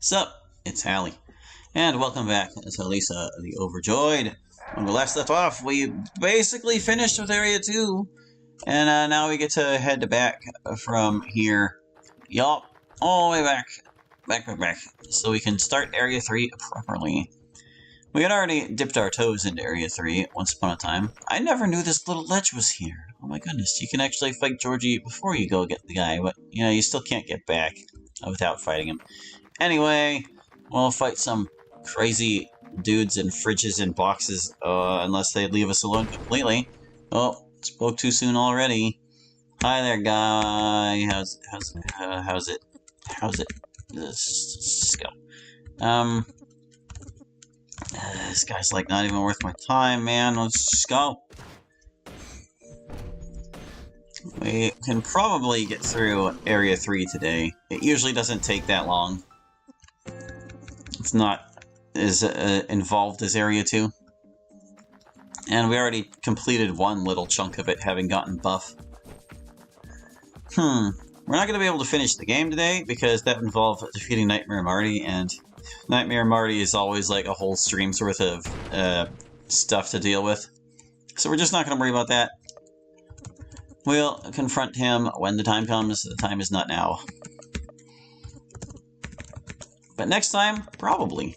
Sup, it's Hallie, and welcome back to Lisa, the Overjoyed. When we last left off, we basically finished with Area 2, and now we get to head back from here. Yup, all the way back, so we can start Area 3 properly. We had already dipped our toes into Area 3 once upon a time. I never knew this little ledge was here. Oh my goodness, you can actually fight Georgie before you go get the guy, but, you know, you still can't get back without fighting him. Anyway, we'll fight some crazy dudes in fridges and boxes, unless they leave us alone completely. Oh, spoke too soon already. Hi there, guy. How's it? Let's go. This guy's like not even worth my time, man. Let's just go. We can probably get through Area 3 today. It usually doesn't take that long. It's not as involved as Area 2. And we already completed one little chunk of it, having gotten buff. We're not going to be able to finish the game today, because that involved defeating Nightmare Marty, and Nightmare Marty is always like a whole stream's worth of stuff to deal with. So we're just not going to worry about that. We'll confront him when the time comes. The time is not now. But next time, probably.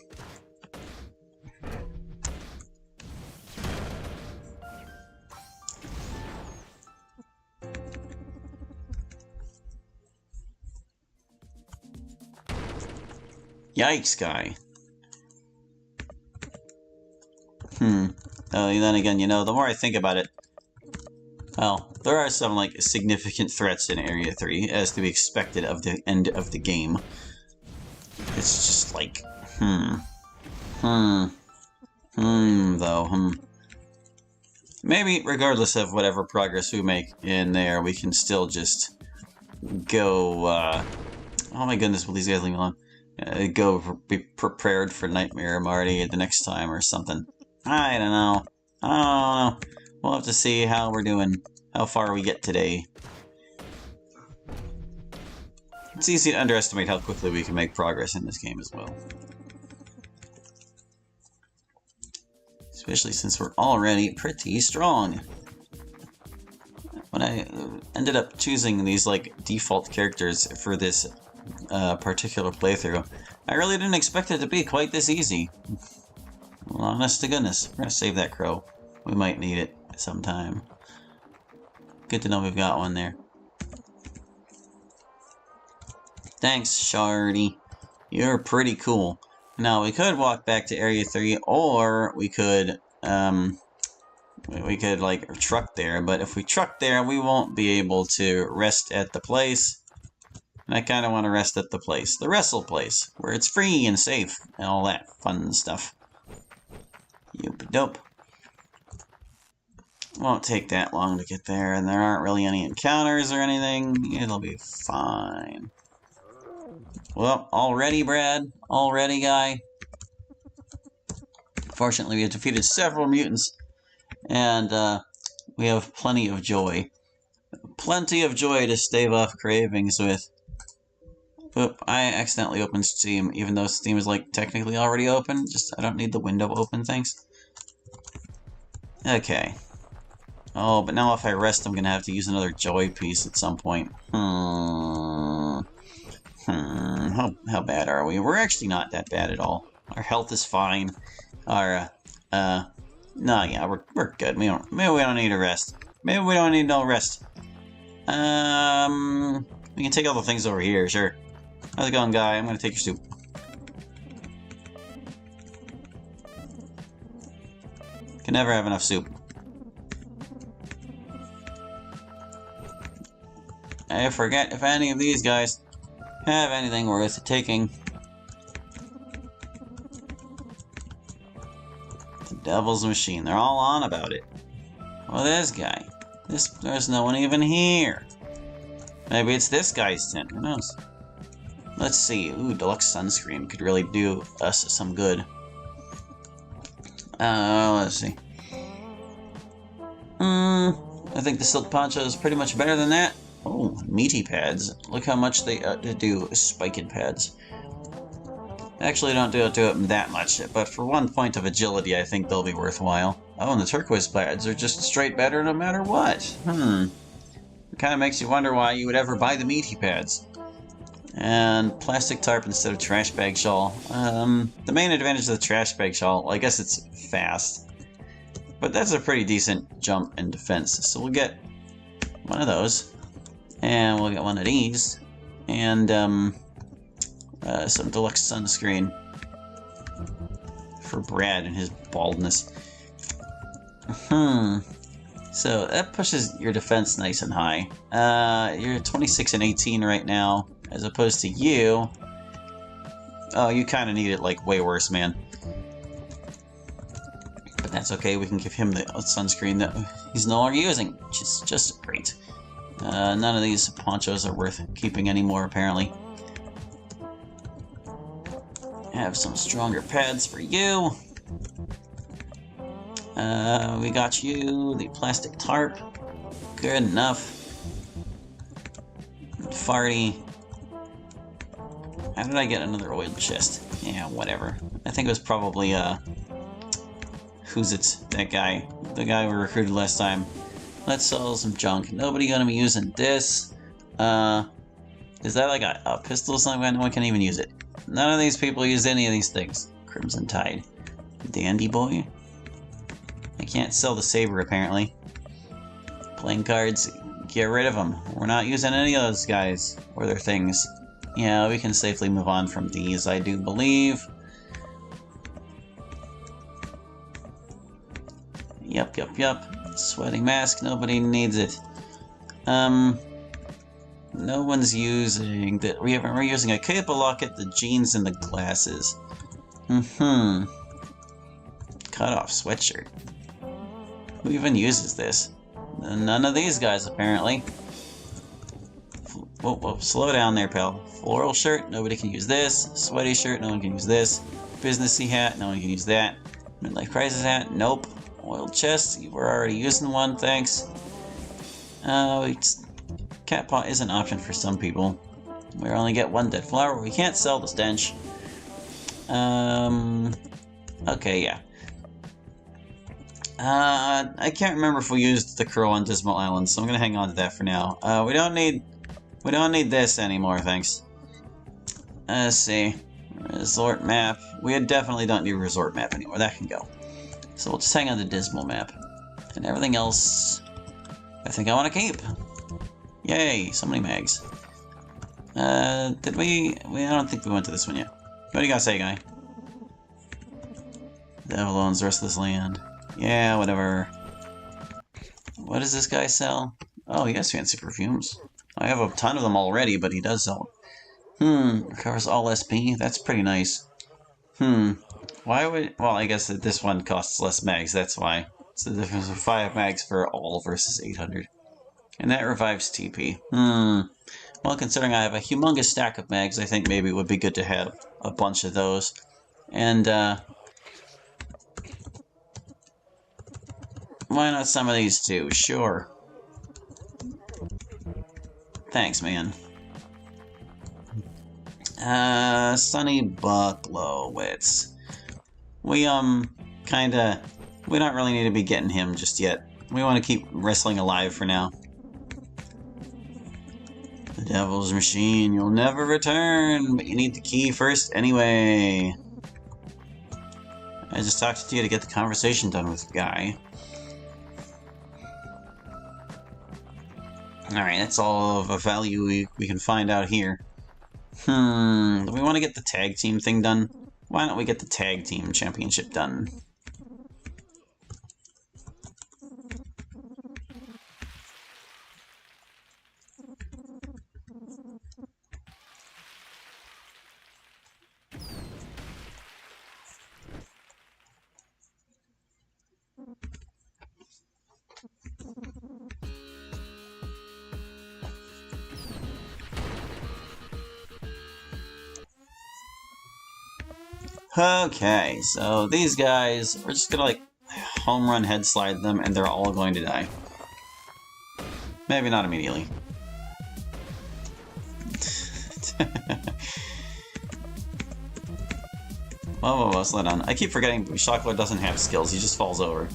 Yikes, guy. Then again, you know, the more I think about it, well, there are some, like, significant threats in Area 3, as to be expected of the end of the game. It's just like, Maybe, regardless of whatever progress we make in there, we can still just go, oh my goodness, will these guys leave me alone? Be prepared for Nightmare Marty the next time or something. I don't know. We'll have to see how we're doing, how far we get today. It's easy to underestimate how quickly we can make progress in this game as well. Especially since we're already pretty strong. When I ended up choosing these, like, default characters for this particular playthrough, I really didn't expect it to be quite this easy. Well, honest to goodness, we're gonna save that crow. We might need it sometime. Good to know we've got one there. Thanks, Shardy. You're pretty cool. Now, we could walk back to Area 3, or we could, like, truck there. But if we truck there, we won't be able to rest at the place. And I kind of want to rest at the place. The wrestle place, where it's free and safe, and all that fun stuff. Yoop-a-dope. Won't take that long to get there, and there aren't really any encounters or anything. It'll be fine. Well, already, Brad? Already, guy? Fortunately, we have defeated several mutants, and we have plenty of joy. Plenty of joy to stave off cravings with. Oop, I accidentally opened Steam, even though Steam is, like, technically already open. Just, I don't need the window open, thanks. Okay. Oh, but now if I rest, I'm gonna have to use another joy piece at some point. How bad are we? We're actually not that bad at all. Our health is fine. Our, no, yeah, we're good. Maybe we don't need a rest. Maybe we don't need no rest. We can take all the things over here, sure. How's it going, guy? I'm gonna take your soup. Can never have enough soup. I forget if any of these guys have anything worth taking. The Devil's Machine. They're all on about it. Well, this guy. There's no one even here. Maybe it's this guy's tent. Who knows? Let's see. Ooh, deluxe sunscreen could really do us some good. Let's see. I think the silk poncho is pretty much better than that. Oh, meaty pads. Look how much they do spiked pads. Actually, don't do it that much, but for 1 point of agility, I think they'll be worthwhile. Oh, and the turquoise pads are just straight better no matter what. It kind of makes you wonder why you would ever buy the meaty pads. And plastic tarp instead of trash bag shawl. The main advantage of the trash bag shawl, well, I guess it's fast. But that's a pretty decent jump and defense. So we'll get one of those. And we'll get one of these. And some deluxe sunscreen for Brad and his baldness. So that pushes your defense nice and high. You're 26 and 18 right now, as opposed to you. Oh, you kind of need it like way worse, man. But that's okay. We can give him the sunscreen that he's no longer using, which is just great. None of these ponchos are worth keeping anymore, apparently. Have some stronger pads for you. We got you the plastic tarp. Good enough. Farty. How did I get another oil chest? Yeah, whatever. I think it was probably, who's it? That guy. The guy we recruited last time. Let's sell some junk. Nobody gonna be using this. Is that like a pistol or something? No one can even use it. None of these people use any of these things. Crimson Tide. Dandy boy. I can't sell the saber, apparently. Playing cards, get rid of them. We're not using any of those guys or their things. Yeah, we can safely move on from these, I do believe. Yep. Sweating mask, nobody needs it. No one's using that. We're using a cape, a locket, the jeans, and the glasses. Cut off sweatshirt. Who even uses this? None of these guys, apparently. Whoa, slow down there, pal. Floral shirt, nobody can use this. Sweaty shirt, no one can use this. Businessy hat, no one can use that. Midlife crisis hat, nope. Oiled chest, you were already using one, thanks. Cat paw is an option for some people. We only get one dead flower. We can't sell the stench. Okay, yeah. I can't remember if we used the crow on Dismal Island, so I'm gonna hang on to that for now. We don't need this anymore, thanks. Let's see. Resort map. We definitely don't need a resort map anymore. That can go. So we'll just hang on the Dismal map. And everything else, I think I want to keep. Yay, so many mags. Did we... I don't think we went to this one yet. What do you gotta say, guy? The devil owns the rest of this land. Yeah, whatever. What does this guy sell? Oh, he has fancy perfumes. I have a ton of them already, but he does sell them. Recovers all SP. That's pretty nice. Why would... Well, I guess that this one costs less mags, that's why. It's the difference of 5 mags for all versus 800. And that revives TP. Well, considering I have a humongous stack of mags, I think maybe it would be good to have a bunch of those. And, why not some of these too? Sure. Thanks, man. Sonny Bucklowitz. We don't really need to be getting him just yet. We want to keep wrestling alive for now. The devil's machine, you'll never return, but you need the key first anyway. I just talked to you to get the conversation done with the guy. Alright, that's all of a value we can find out here. Do we want to get the tag team thing done? Why don't we get the tag team championship done? Okay, so these guys, we're just gonna like home run head slide them and they're all going to die. Maybe not immediately. Whoa, slow down. I keep forgetting Shocklord doesn't have skills, he just falls over.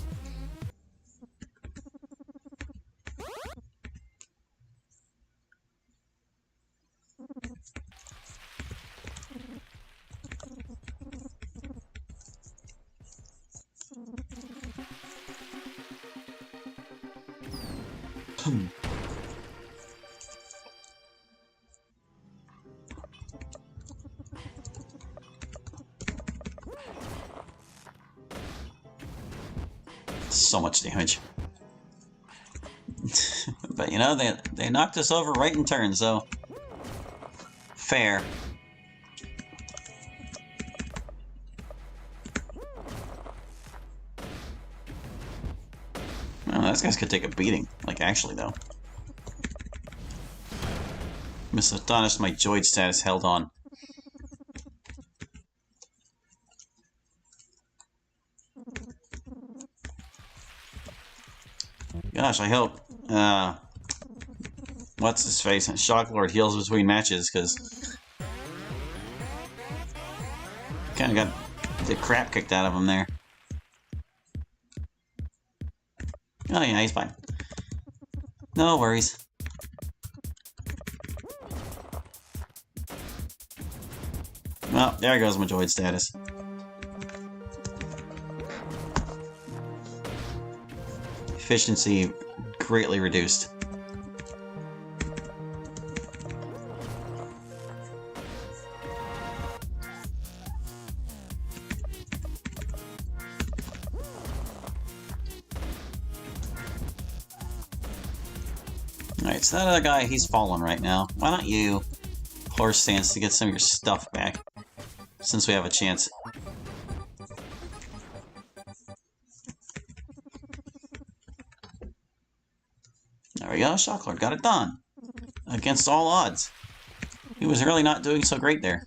So much damage. But you know, they knocked us over right in turn, so fair. Oh, those guys could take a beating. Like, actually, though. I'm astonished my Joyed status held on. Gosh, I hope, what's his face? Shocklord heals between matches, because kind of got the crap kicked out of him there. Oh yeah, he's fine. No worries. Well, there goes my Joyed status. Efficiency greatly reduced. Alright, so that other guy, he's fallen right now. Why don't you horse stance to get some of your stuff back, since we have a chance. There we go, Shocklord got it done. Against all odds. He was really not doing so great there.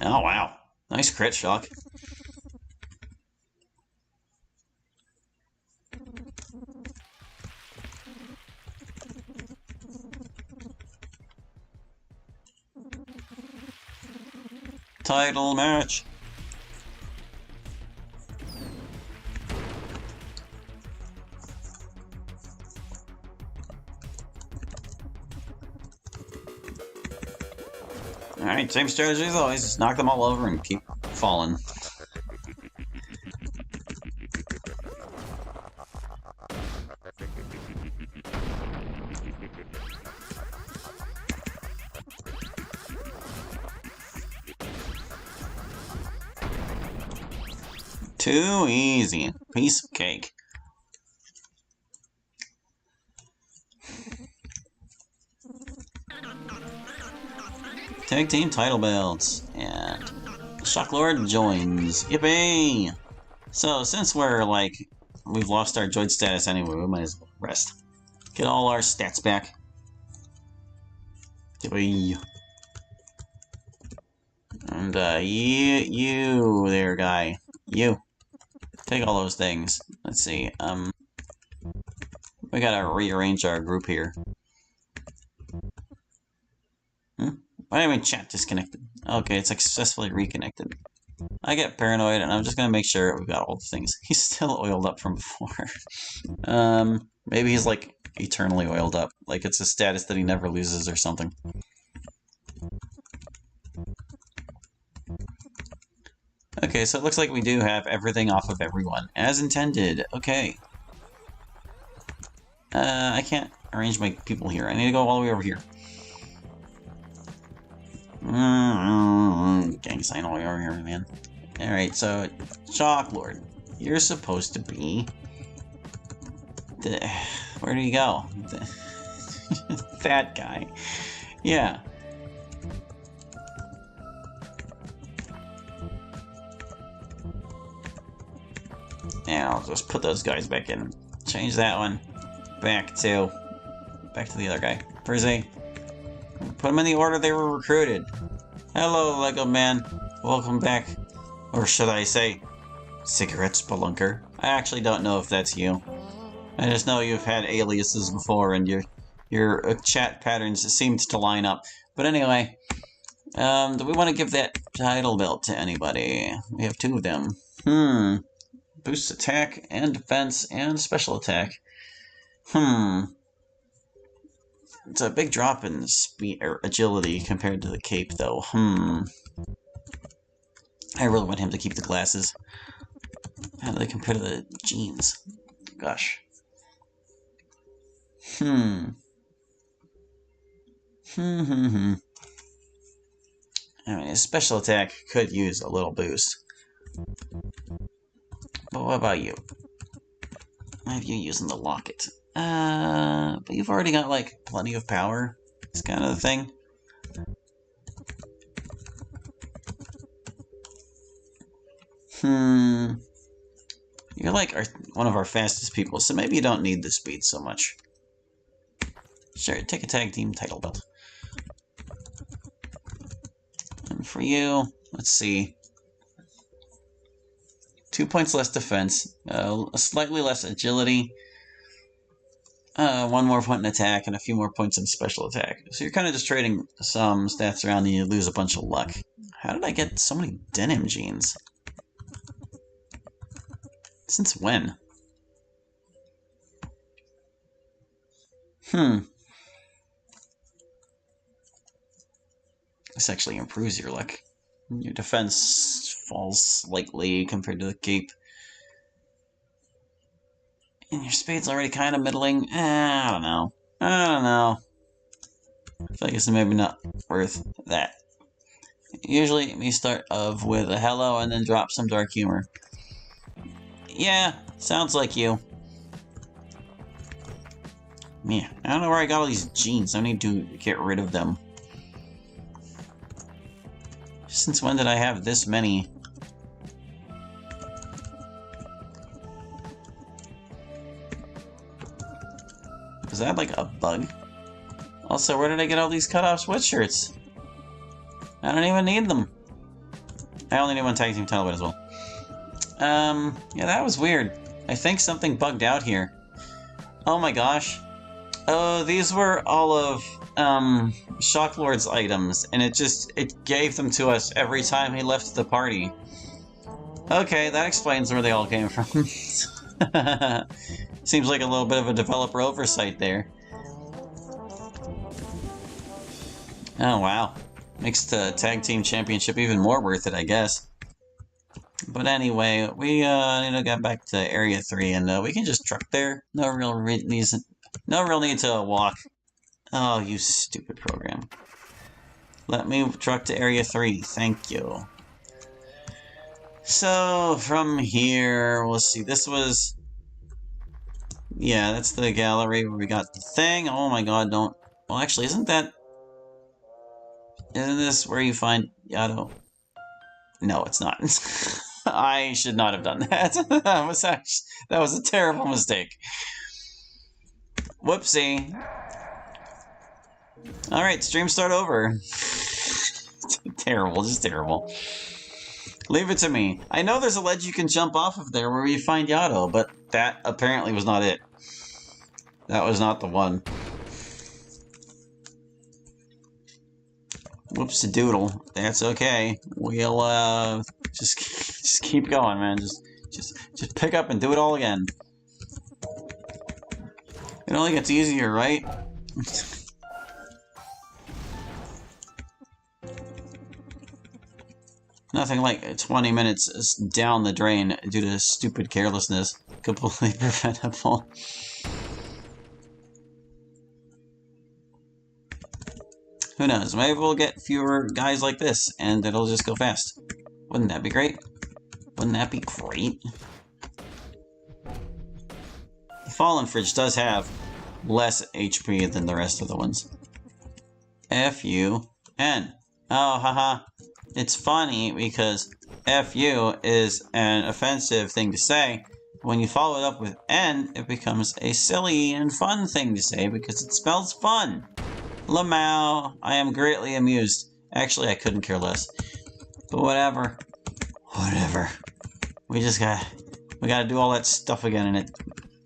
Oh wow, nice crit shock. Title match. Alright, same strategy as always, just knock them all over and keep falling. Too easy. Piece of cake. Tag team title belts, and Shocklord joins. Yippee! So, since we've lost our Joyed status anyway, we might as well rest. Get all our stats back. Yippee! And, you there, guy. You. Take all those things. Let's see, we gotta rearrange our group here. Why am I chat disconnected? Okay, it's successfully reconnected. I get paranoid, and I'm just gonna make sure we've got all the things. He's still oiled up from before. Maybe he's, like, eternally oiled up. Like, it's a status that he never loses or something. Okay, so it looks like we do have everything off of everyone, as intended. Okay. I can't arrange my people here. I need to go all the way over here. Gang sign all the way over here, man. Alright, so, Shocklord, you're supposed to be... where do you go? That guy. Yeah. Yeah, I'll just put those guys back in. Change that one back to the other guy. Where's he? Put them in the order they were recruited. Hello, Lego man. Welcome back. Or should I say, cigarette spelunker? I actually don't know if that's you. I just know you've had aliases before, and your chat patterns seemed to line up. But anyway, do we want to give that title belt to anybody? We have 2 of them. Boosts attack and defense and special attack. It's a big drop in speed or agility compared to the cape, though. I really want him to keep the glasses. How do they compare to the jeans? Gosh. I mean, his special attack could use a little boost. But what about you? I have you using the locket. But you've already got, like, plenty of power. It's kind of the thing. You're like one of our fastest people, so maybe you don't need the speed so much. Sure, take a tag team title belt. And for you, let's see. 2 points less defense, slightly less agility, 1 more point in attack, and a few more points in special attack. So you're kind of just trading some stats around and you lose a bunch of luck. How did I get so many denim jeans? Since when? This actually improves your luck. Your defense falls slightly compared to the cape. And your spade's already kind of middling. I don't know. I feel like it's maybe not worth that. Usually, we start off with a hello and then drop some dark humor. Yeah, sounds like you. Man, I don't know where I got all these jeans. I need to get rid of them. Since when did I have this many? Is that like a bug? Also, where did I get all these cut-off sweatshirts? I don't even need them. I only need 1 tag team title as well. Yeah, that was weird. I think something bugged out here. Oh my gosh. Oh, these were all of, Shocklord's items, and it gave them to us every time he left the party. Okay, that explains where they all came from. Seems like a little bit of a developer oversight there. Oh, wow. Makes the tag team championship even more worth it, I guess. But anyway, we need to get back to Area 3, and we can just truck there. No real need to walk. Oh, you stupid program. Let me truck to Area 3, thank you. So, from here, we'll see. This was... Yeah, that's the gallery where we got the thing. Oh my god, don't... Well, actually, isn't this where you find Yato? No, it's not. I should not have done that. That was a terrible mistake. Whoopsie. Alright, stream start over. Terrible, just terrible. Leave it to me. I know there's a ledge you can jump off of there where you find Yato, but that apparently was not it. That was not the one. Whoops-a-doodle. That's okay. We'll, just keep going, man. Just pick up and do it all again. It only gets easier, right? Nothing like 20 minutes down the drain due to stupid carelessness. Completely preventable. Who knows? Maybe we'll get fewer guys like this, and it'll just go fast. Wouldn't that be great? Wouldn't that be great? The Fallen Fridge does have less HP than the rest of the ones. F-U-N. Oh, haha. It's funny because F-U is an offensive thing to say. When you follow it up with N, it becomes a silly and fun thing to say because it spells fun. Lamau, I am greatly amused. Actually, I couldn't care less. But whatever. Whatever. We gotta do all that stuff again, and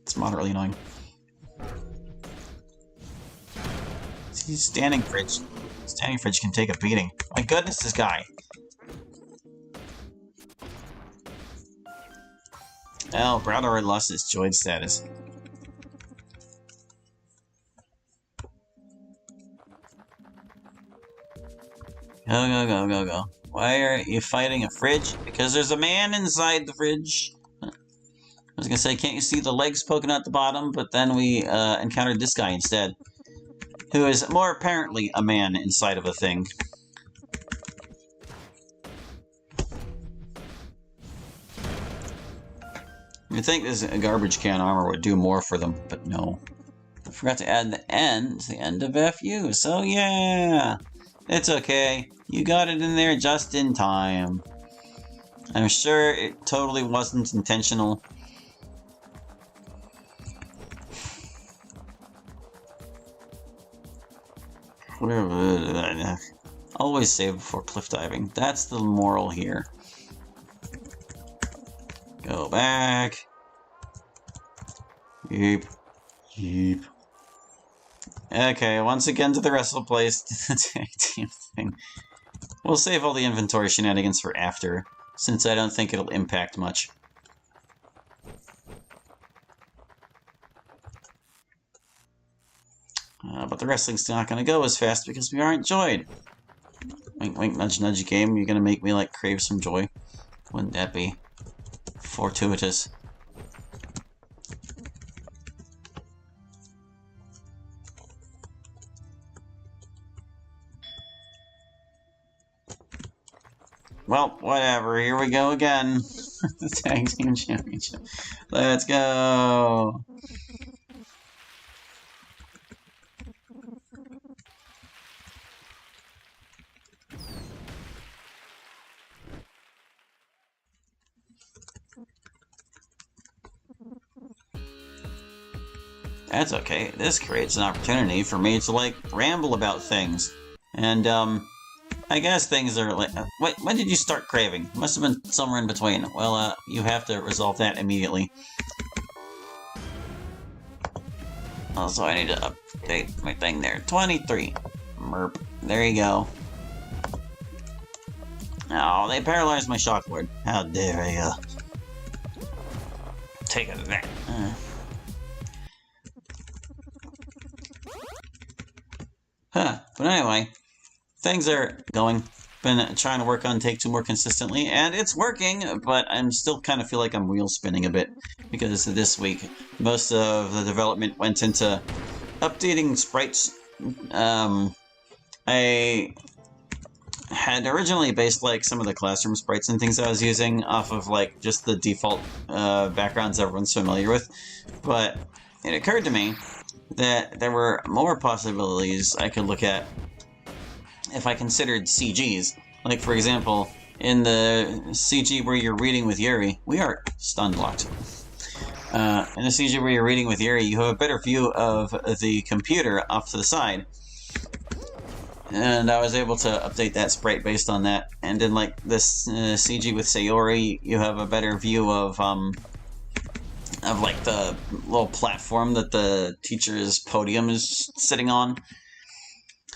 it's moderately annoying. See, standing fridge. Standing fridge can take a beating. My goodness, this guy. Oh, Brad already lost his Joyed status. Go, go, go, go, go. Why are you fighting a fridge? Because there's a man inside the fridge. I was gonna say, can't you see the legs poking out the bottom? But then we encountered this guy instead, who is more apparently a man inside of a thing. You'd think this garbage can armor would do more for them, but no. I forgot to add the N to the end of FU, so yeah! It's okay. You got it in there just in time. I'm sure it totally wasn't intentional. Always save before cliff diving. That's the moral here. Go back. Yeep. Yeep. Okay, once again to the rest of the place. Tag team thing. We'll save all the inventory shenanigans for after, since I don't think it'll impact much. But the wrestling's not going to go as fast because we aren't joyed. Wink, wink, nudge, nudge, game. You're going to make me, like, crave some joy. Wouldn't that be fortuitous? Well, whatever. Here we go again. The Tag Team Championship. Let's go! That's okay. This creates an opportunity for me to, like, ramble about things. And, I guess things are like... when did you start craving? Must have been somewhere in between. Well, you have to resolve that immediately. Also, I need to update my thing there. 23. Merp. There you go. Oh, they paralyzed my shock ward. How dare I, take that. But anyway, things are going. Been trying to work on Take 2 more consistently, and it's working, but I'm still kind of feel like I'm wheel spinning a bit, because this week, most of the development went into updating sprites. I had originally based, like, some of the classroom sprites and things I was using off of, like, just the default backgrounds everyone's familiar with, but it occurred to me that there were more possibilities I could look at if I considered CGs. Like, for example, in the CG where you're reading with Yuri, we are stun locked. In the CG where you're reading with Yuri, you have a better view of the computer off to the side. And I was able to update that sprite based on that. And in, like, this CG with Sayori, you have a better view of like, the little platform that the teacher's podium is sitting on.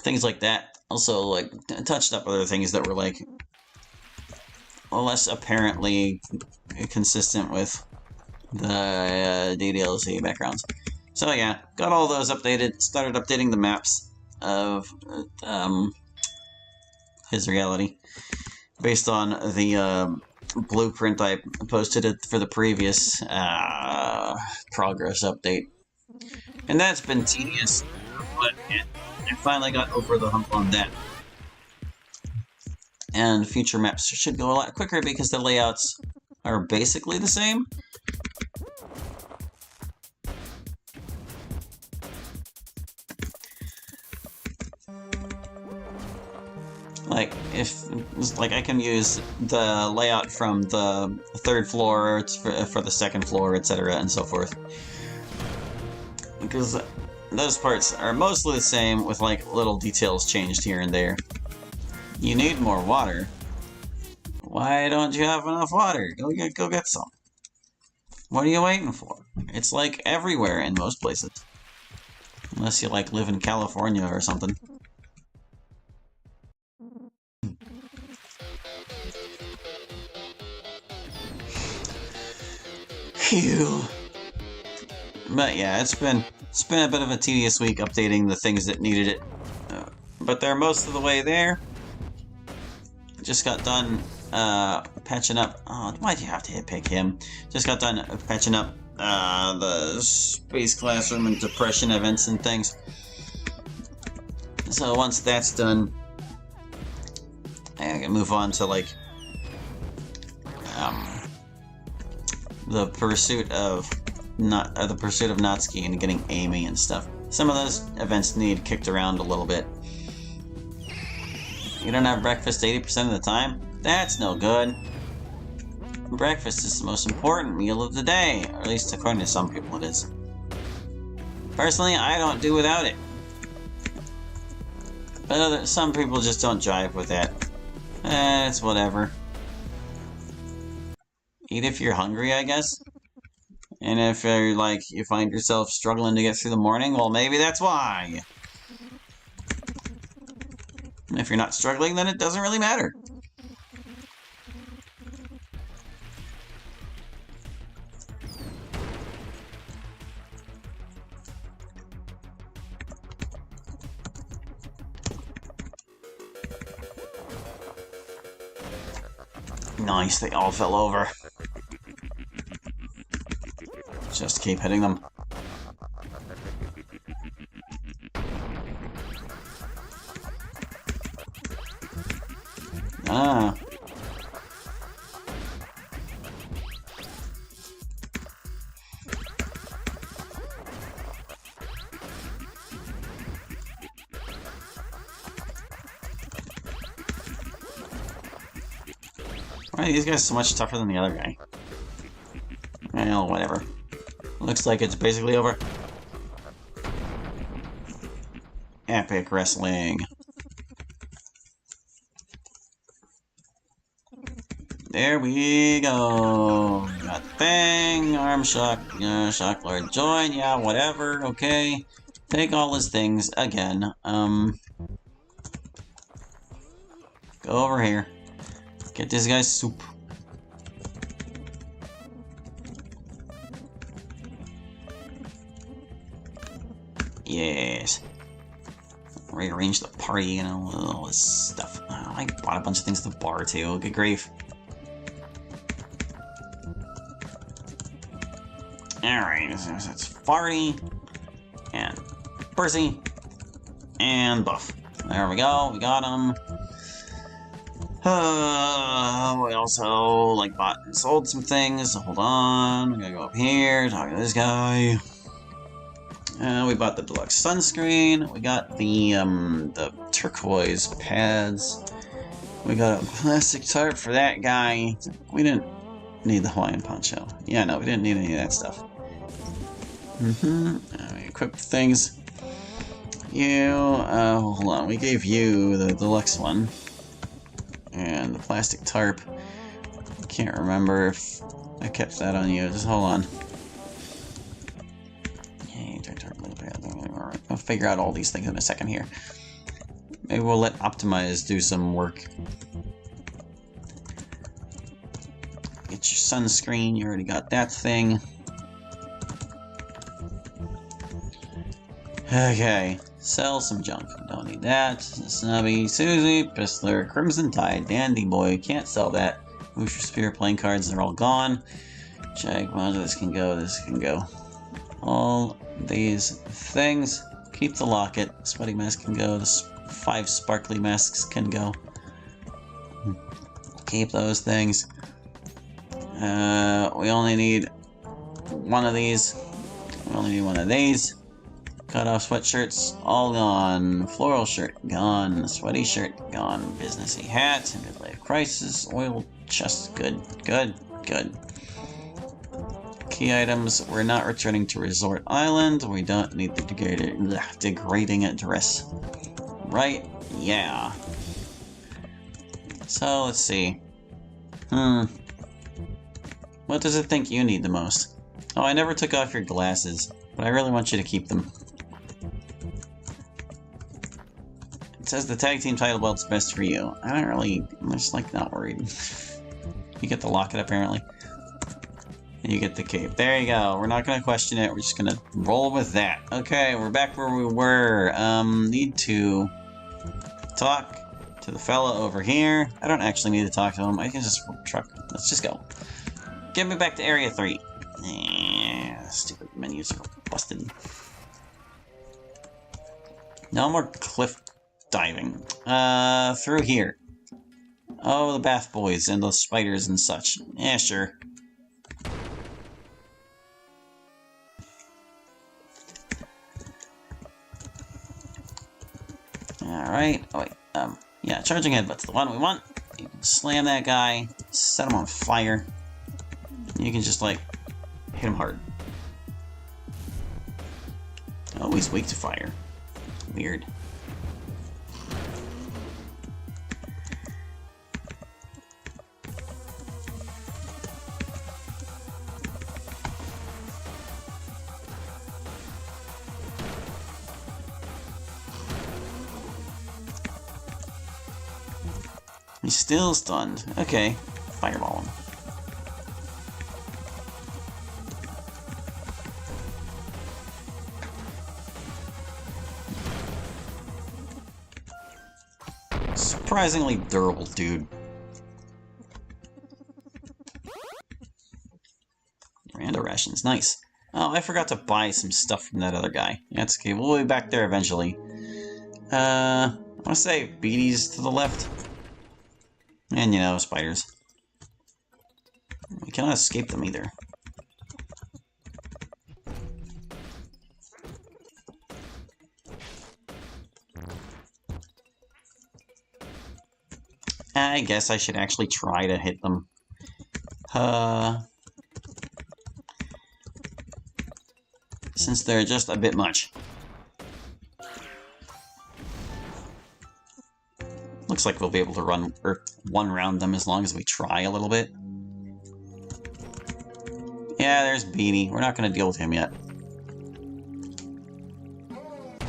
Things like that. Also, like, touched up other things that were, like, less apparently consistent with the DDLC backgrounds. So yeah, got all those updated, started updating the maps of his reality based on the blueprint I posted it for the previous progress update. And that's been tedious, but I finally got over the hump on that. And future maps should go a lot quicker because the layouts are basically the same. Like, I can use the layout from the third floor for the second floor, etc., and so forth. Because those parts are mostly the same, with like little details changed here and there. You need more water. Why don't you have enough water? Go get some. What are you waiting for? It's like everywhere in most places. Unless you like live in California or something. Phew. But yeah, it's been a bit of a tedious week updating the things that needed it. But they're most of the way there. Just got done patching up. Oh, why'd you have to pick him? Just got done patching up the space classroom and depression events and things. So once that's done, I can move on to like the pursuit of Natsuki and getting Amy and stuff. Some of those events need kicked around a little bit. You don't have breakfast 80% of the time? That's no good. Breakfast is the most important meal of the day, or at least according to some people it is. Personally, I don't do without it. But some people just don't jive with that. It's whatever. Eat if you're hungry, I guess. And if you're like, you find yourself struggling to get through the morning, well, maybe that's why. And if you're not struggling, then it doesn't really matter. Nice, they all fell over. Just keep hitting them. Ah. Why are these guys so much tougher than the other guy? Well, whatever. Looks like it's basically over. Epic wrestling. There we go. Got thing, arm shock, shock lord join, yeah, whatever, okay. Take all his things again. Go over here. Get this guy's soup. Yes. Rearrange the party and all this stuff. Oh, I bought a bunch of things at the bar too. Good grief. Alright, it's Farty, and Percy, and Buff. There we go, we got him. We also, like, bought and sold some things. Hold on, we gotta go up here, talk to this guy. We bought the deluxe sunscreen. We got the turquoise pads. We got a plastic tarp for that guy. We didn't need the Hawaiian poncho. Yeah, no, we didn't need any of that stuff. We equipped things. You, hold on. We gave you the deluxe one. And the plastic tarp. I can't remember if I kept that on you. Just hold on. I'll figure out all these things in a second here. Maybe we'll let Optimize do some work. Get your sunscreen. You already got that thing. Okay. Sell some junk. Don't need that. Snubby, Susie, Pistler, Crimson Tide, Dandy Boy. Can't sell that. Booster Spear playing cards. They're all gone. Check. Well, this can go. This can go. All these things. Keep the locket. Sweaty mask can go. The 5 sparkly masks can go. Keep those things. We only need one of these. We only need one of these. Cut off sweatshirts, all gone. Floral shirt, gone. Sweaty shirt, gone. Businessy hat, midlife crisis, oil chest, good, good, good. Key items, we're not returning to Resort Island. We don't need the degrading address. Right? Yeah. So, let's see. What does it think you need the most? Oh, I never took off your glasses, but I really want you to keep them. It says the tag team title belt's best for you. I'm just like not worried. You get the locket apparently. And you get the cape. There you go. We're not going to question it. We're just going to roll with that. Okay, we're back where we were. Need to talk to the fella over here. I don't actually need to talk to him. I can just truck. Let's just go. Get me back to Area 3. Stupid menus are busted. No more cliff diving. Through here. Oh, the bath boys and those spiders and such. Yeah, sure. Alright. Oh, wait. Yeah, charging headbutt's the one we want. You can slam that guy, set him on fire. You can just, like, hit him hard. Oh, he's weak to fire. Weird. He's still stunned. Okay. Fireball him. Surprisingly durable, dude. Rando rations, nice. Oh, I forgot to buy some stuff from that other guy. That's okay, we'll be back there eventually. I want to say beaties to the left. And, you know, spiders. We cannot escape them either. I guess I should actually try to hit them. Since they're just a bit much. Looks like we'll be able to run one round them as long as we try a little bit. Yeah, there's Beanie. We're not going to deal with him yet.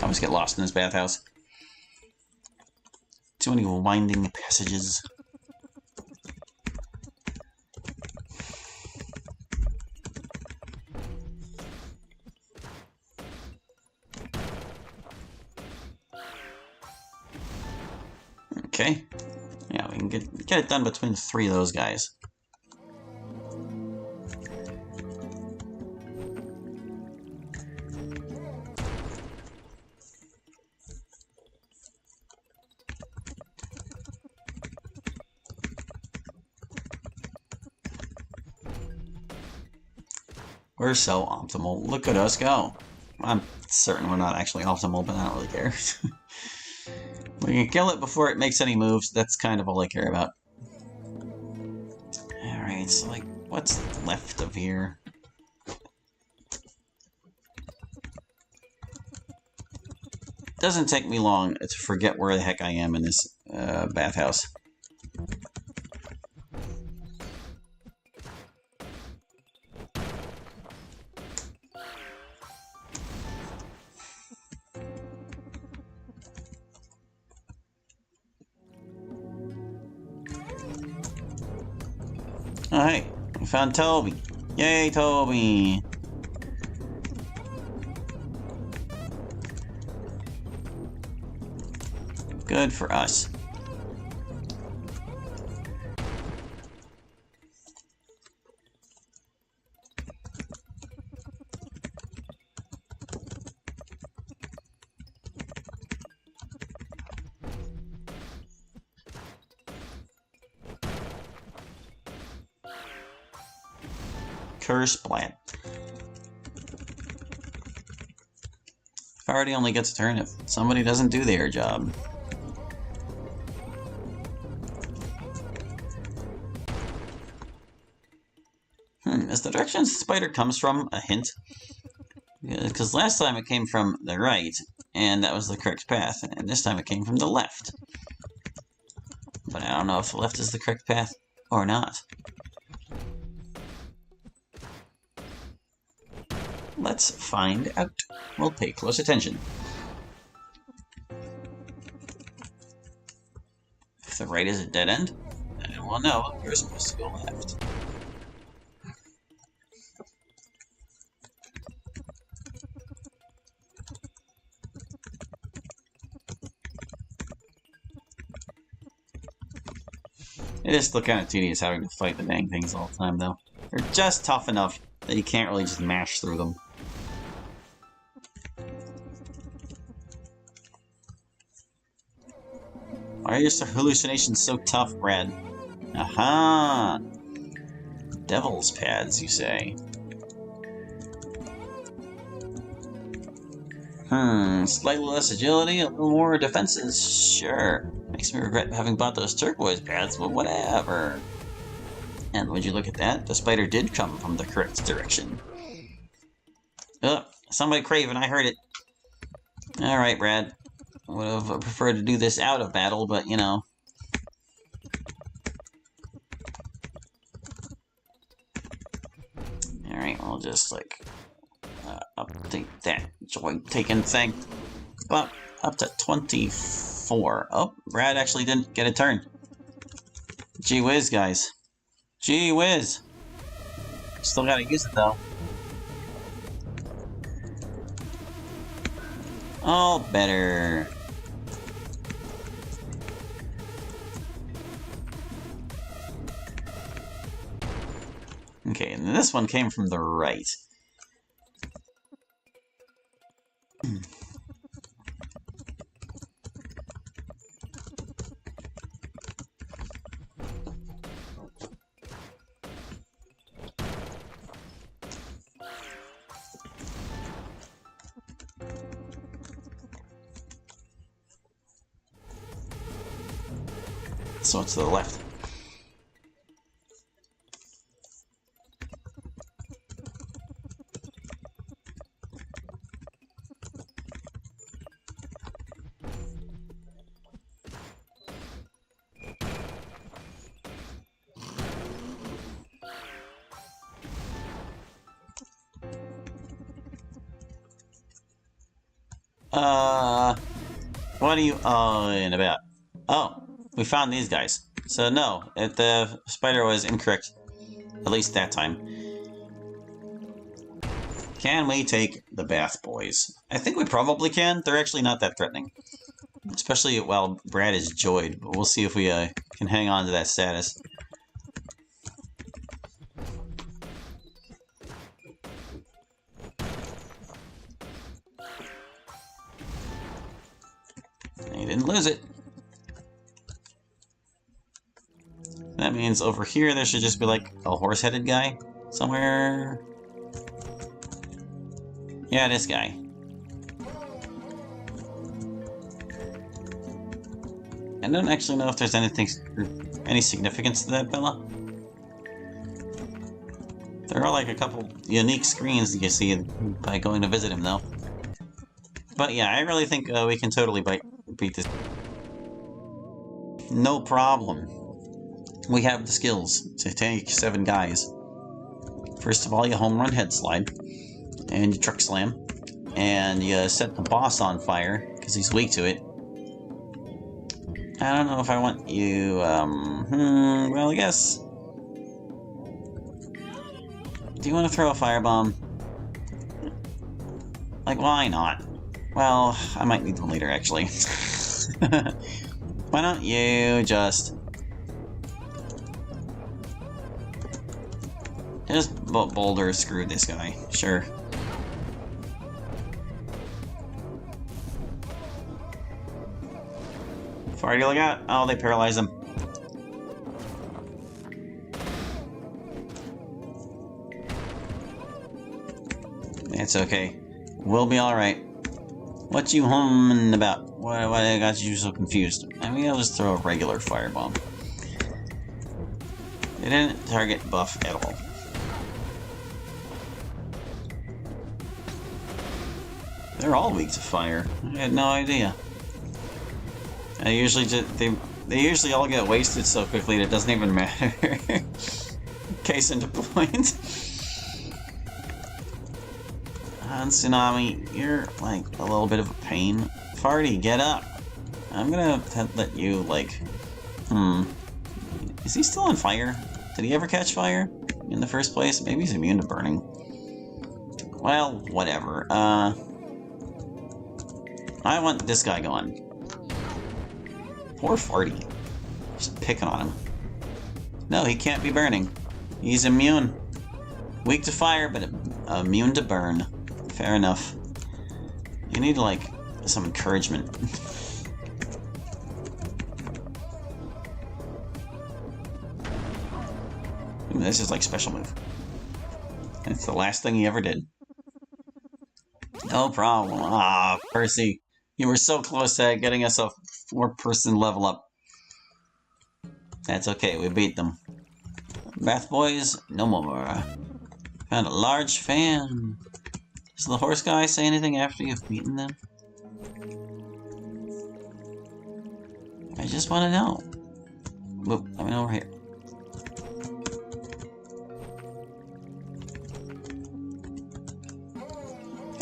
I'll just get lost in this bathhouse. Too many winding passages. Okay. Yeah, we can get it done between 3 of those guys. We're so optimal. Look at us go. I'm certain we're not actually optimal, but I don't really care. We can kill it before it makes any moves. That's kind of all I care about. Alright, so like, what's left of here? Doesn't take me long to forget where the heck I am in this bathhouse. Oh, hey, we found Toby. Yay, Toby! Good for us. Curse Plant. If I party only gets a turn if somebody doesn't do their job. Is the direction the spider comes from a hint? Because last time it came from the right, and that was the correct path, and this time it came from the left. But I don't know if the left is the correct path or not. Let's find out. We'll pay close attention. If the right is a dead end, then we'll know we're supposed to go left. It is still kind of tedious having to fight the dang things all the time, though. They're just tough enough that you can't really just mash through them. Why are your hallucinations so tough, Brad? Aha! Devil's pads, you say? Slightly less agility, a little more defenses? Sure. Makes me regret having bought those turquoise pads, but whatever. And would you look at that? The spider did come from the correct direction. Oh, somebody craving, I heard it. Alright, Brad. Would have preferred to do this out of battle, but you know. Alright, we'll just like update that joy taken thing. Well, up to 24. Oh, Brad actually didn't get a turn. Gee whiz, guys. Gee whiz. Still gotta use it though. All better. Okay, and this one came from the right. So it's to the left. What are you in about? Oh, we found these guys. So no, the spider was incorrect. At least that time. Can we take the bath boys? I think we probably can. They're actually not that threatening. Especially while Brad is joyed. But we'll see if we can hang on to that status. He didn't lose it. That means over here there should just be like a horse-headed guy somewhere. Yeah, this guy. I don't actually know if there's any significance to that, Bella. There are like a couple unique screens you can see by going to visit him, though. But yeah, I really think we can totally beat this. No problem. We have the skills to take 7 guys. First of all, you home run head slide, and you truck slam, and you set the boss on fire because he's weak to it. I don't know if I want you. Well, I guess. Do you want to throw a firebomb? Like, why not? Well, I might need them later, actually. Why don't you just boulder screw this guy? Sure. Far do you look at? Oh, they paralyze him. It's okay. We'll be alright. What you humming about? Why got you so confused? I mean, I'll just throw a regular firebomb. It didn't target buff at all. They're all weak to fire. I had no idea. I usually just they usually all get wasted so quickly that it doesn't even matter. Case into point. Tsunami, you're like a little bit of a pain. Farty, get up. I'm gonna let you like. Is he still on fire? Did he ever catch fire in the first place? Maybe he's immune to burning. Well, whatever. I want this guy gone. Poor Farty. Just picking on him. No, he can't be burning. He's immune. Weak to fire, but immune to burn. Fair enough. You need, like, some encouragement. This is like special move. It's the last thing he ever did. No problem. Ah, Percy. You were so close to getting us a 4-person level up. That's okay, we beat them. Bath boys, no more. Found a large fan. Does the horse guy say anything after you've beaten them? I just want to know. Whoop, I mean over here.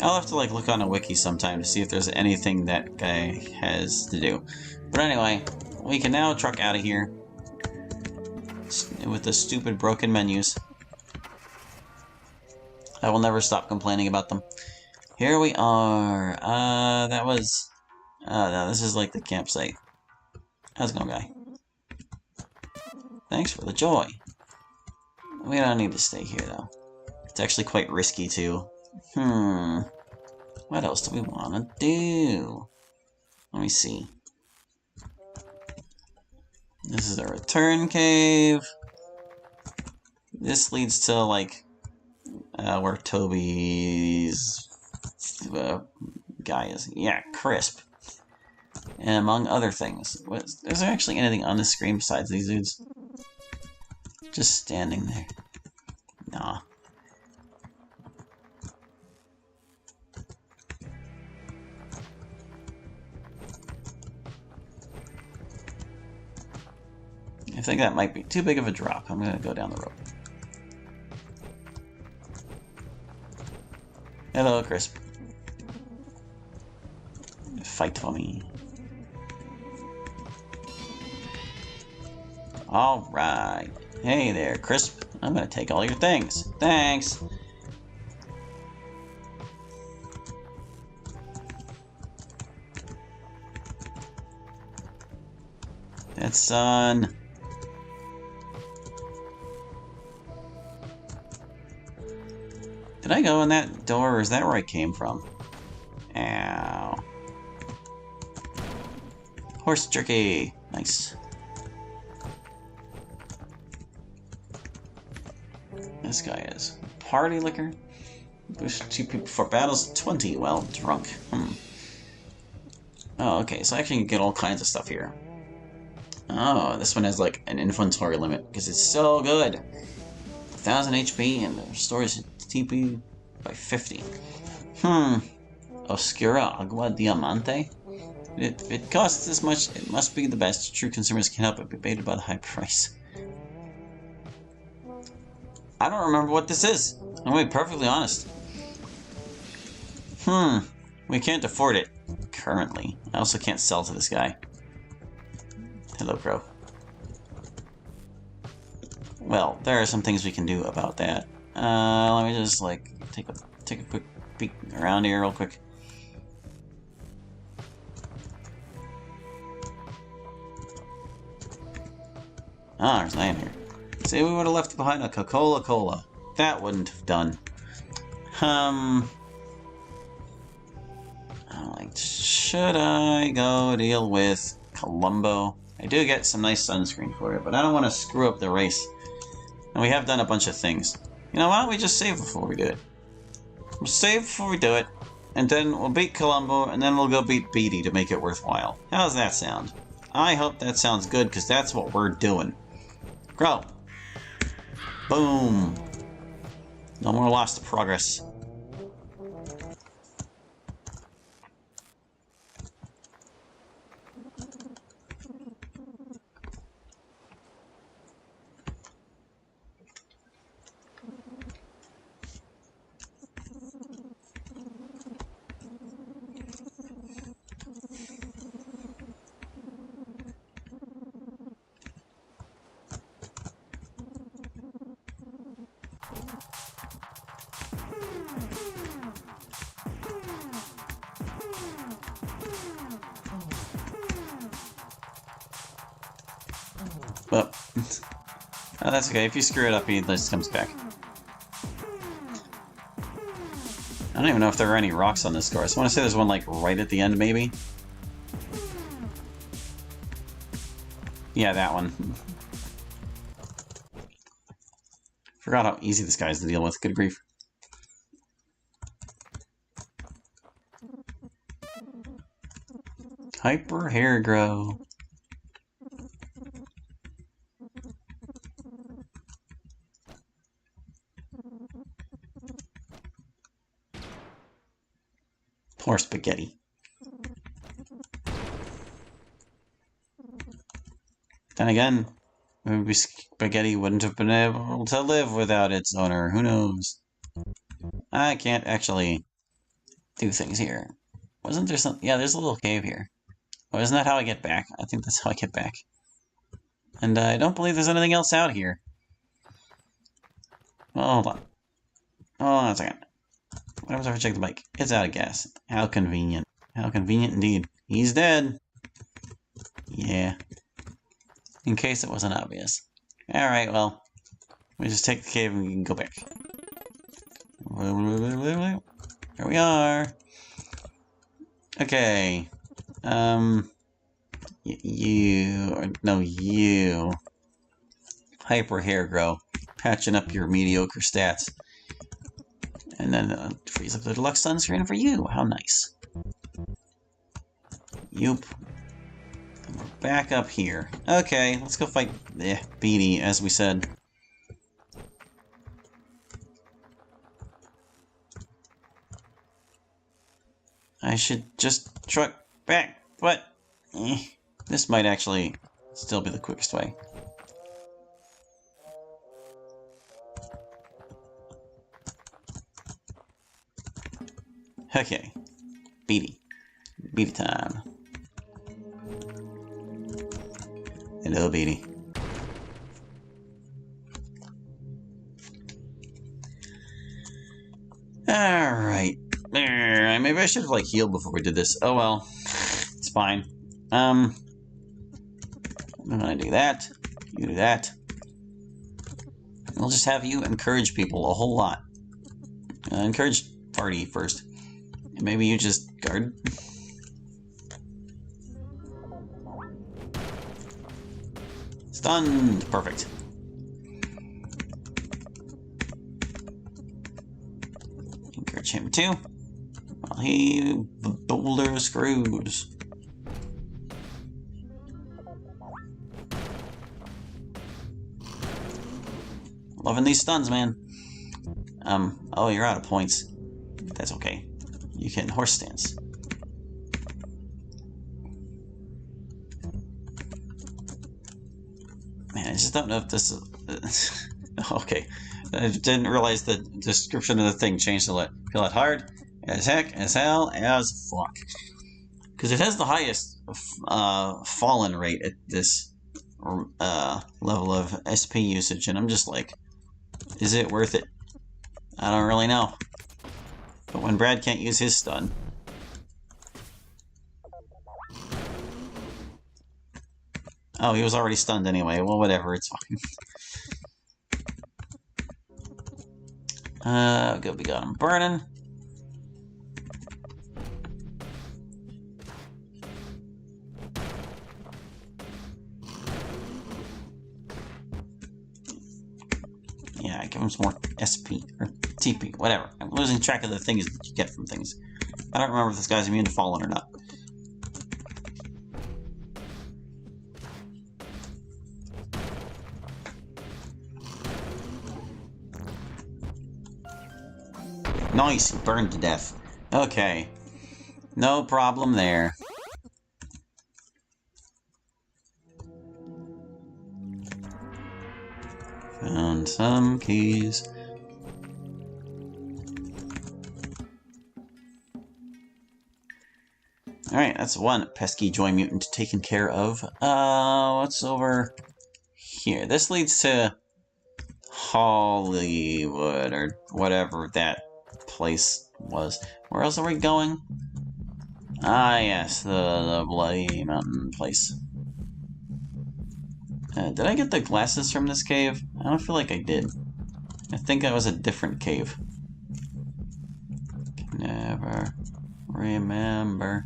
I'll have to like look on a wiki sometime to see if there's anything that guy has to do. But anyway, we can now truck out of here with the stupid broken menus. I will never stop complaining about them. Here we are. That was... no, this is like the campsite. How's it going, guy? Thanks for the joy. We don't need to stay here, though. It's actually quite risky, too. What else do we want to do? Let me see. This is a return cave. This leads to, like, where Toby's guy is. Yeah, Crisp. And among other things. Is there actually anything on the screen besides these dudes? Just standing there. Nah. I think that might be too big of a drop. I'm gonna go down the road. Hello, Crisp. Fight for me. Alright. Hey there, Crisp. I'm gonna take all your things. Thanks. That's son. Did I go in that door, or is that where I came from? Ow. Horse jerky. Nice. This guy is. Party liquor? Boost 2 people before battles. 20 while drunk. Oh, okay. So I actually can get all kinds of stuff here. Oh, this one has like an inventory limit because it's so good. 1000 HP and restores TP by 50. Oscura Agua Diamante? If it costs this much, it must be the best. True consumers can't help but be baited by the high price. I don't remember what this is. I'm gonna be perfectly honest. We can't afford it. Currently. I also can't sell to this guy. Hello, Crow. Well, there are some things we can do about that. Let me just, like, take a quick peek around here real quick. Ah, there's nothing here. Say we would have left behind a Coca-Cola. That wouldn't have done. Like, should I go deal with Columbo? I do get some nice sunscreen for it, but I don't want to screw up the race. And we have done a bunch of things. You know, why don't we just save before we do it? We'll save before we do it. and then we'll beat Columbo, and then we'll go beat Beatty to make it worthwhile. How's that sound? I hope that sounds good, because that's what we're doing. Grow. Boom. No more lost progress. Well, oh, that's okay. If you screw it up, he just comes back. I don't even know if there are any rocks on this course. I want to say there's one, like, right at the end, maybe? Yeah, that one. Forgot how easy this guy is to deal with. Good grief. Hyper hair grow. Poor spaghetti. Then again, maybe spaghetti wouldn't have been able to live without its owner. Who knows? I can't actually do things here. Wasn't there some... Yeah, there's a little cave here. Oh, isn't that how I get back? I think that's how I get back. And I don't believe there's anything else out here. Well, hold on. Hold on a second. What happens if I check the bike? It's out of gas. How convenient. How convenient indeed. He's dead. Yeah. In case it wasn't obvious. Alright, well. We just take the cave and we can go back. Here we are. Okay. You. Hyper hair grow. Patching up your mediocre stats. And then freeze up the deluxe sunscreen for you. How nice. Yoop. And we're back up here. Okay, let's go fight Beatty, as we said. I should just truck back, but this might actually still be the quickest way. Okay, Beatty. Beatty time. Hello, Beatty. Alright. Maybe I should have, like, healed before we did this. Oh well. It's fine. I'm gonna do that. You do that. We'll just have you encourage people a whole lot. Encourage party first. And maybe you just guard. Stunned! Perfect. Encourage him too. While he boulder screws. Loving these stuns, man. Oh, you're out of points. That's okay. You can horse stance. Man, I just don't know if this is... Okay. I didn't realize the description of the thing changed a lot. Feel it hard, as heck, as hell, as fuck. Because it has the highest fallen rate at this level of SP usage, and I'm just like, is it worth it? I don't really know. But when Brad can't use his stun... Oh, he was already stunned anyway. Well, whatever, it's fine. Good, we got him burning. Yeah, give him some more SP, or TP, whatever. I'm losing track of the things that you get from things. I don't remember if this guy's immune to falling or not. Nice, he burned to death. Okay. No problem there. Found some keys. Alright, that's one pesky joy mutant taken care of. What's over here? This leads to Hollywood, or whatever that place was. Where else are we going? Ah, yes, the Bloody Mountain place. Did I get the glasses from this cave? I don't feel like I did. I think that was a different cave. Can never remember.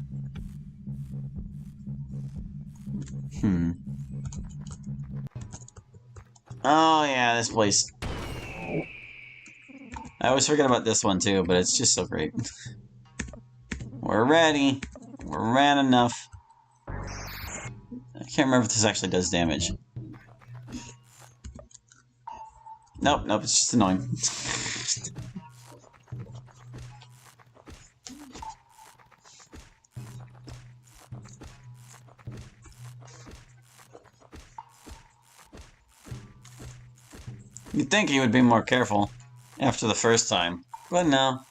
Oh, yeah, this place. I always forget about this one, too, but it's just so great. We're ready. We're ran enough. I can't remember if this actually does damage. Nope, nope, it's just annoying. You'd think he would be more careful after the first time, but no.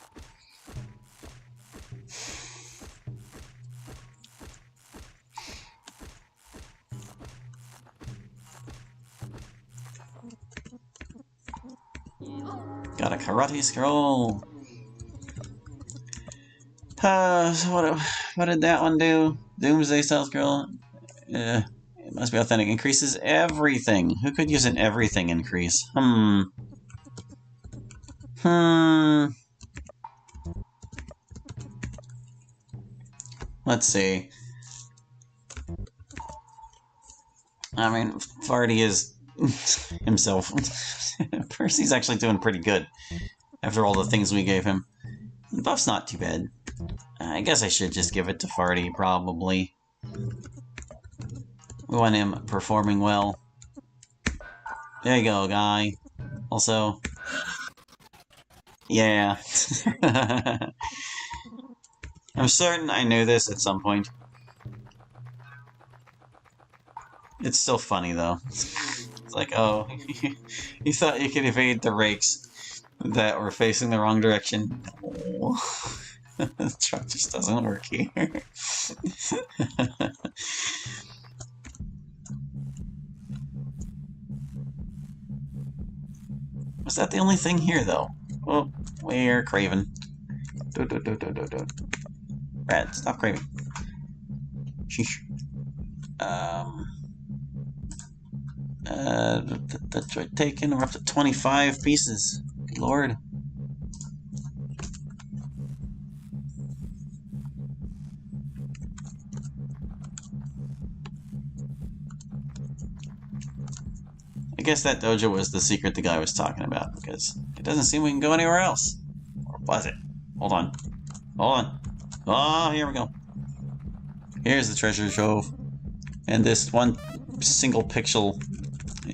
Got a karate scroll. So what did that one do? Doomsday style scroll. It must be authentic. Increases everything. Who could use an everything increase? Let's see. I mean, Farty is himself. Percy's actually doing pretty good after all the things we gave him. The buff's not too bad. I guess I should just give it to Farty, probably. We want him performing well. There you go, guy. Also... yeah. I'm certain I knew this at some point. It's still funny, though. It's like, oh, you thought you could evade the rakes that were facing the wrong direction. Oh. The truck just doesn't work here. Was that the only thing here, though? Oh, we're craving. Brad, stop craving. Sheesh. The droid taken. We're up to 25 pieces. Good Lord. I guess that dojo was the secret the guy was talking about, because it doesn't seem we can go anywhere else. Or was it? Hold on. Hold on. Oh, here we go. Here's the treasure trove. And this one single pixel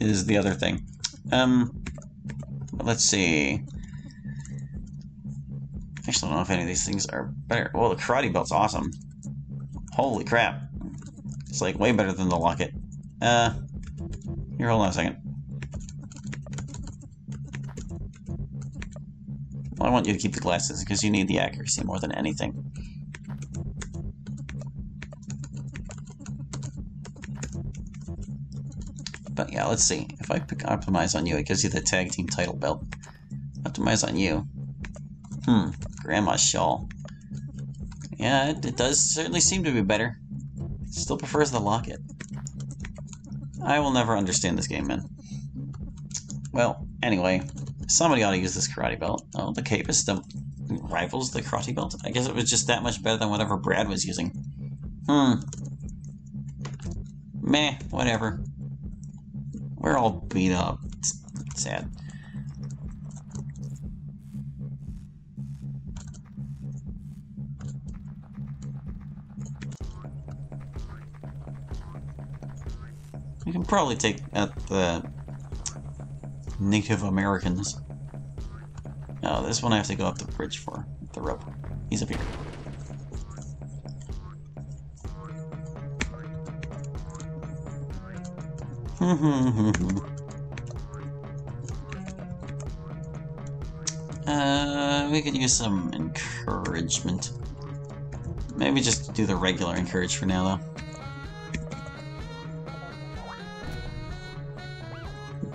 is the other thing. Let's see. I actually don't know if any of these things are better. Well, the karate belt's awesome. Holy crap. It's like way better than the locket. Here, hold on a second. Well, I want you to keep the glasses because you need the accuracy more than anything. But yeah, let's see. If I pick Optimize on you, it gives you the tag team title belt. Optimize on you. Grandma's shawl. Yeah, it does certainly seem to be better. Still prefers the locket. I will never understand this game, man. Well, anyway, somebody ought to use this karate belt. Oh, the cape is still rivals the karate belt? I guess it was just that much better than whatever Brad was using. Meh, whatever. We're all beat up. It's sad. We can probably take out the Native Americans. Oh, this one I have to go up the bridge for. The rope. He's up here. We could use some encouragement. Maybe just do the regular encourage for now, though.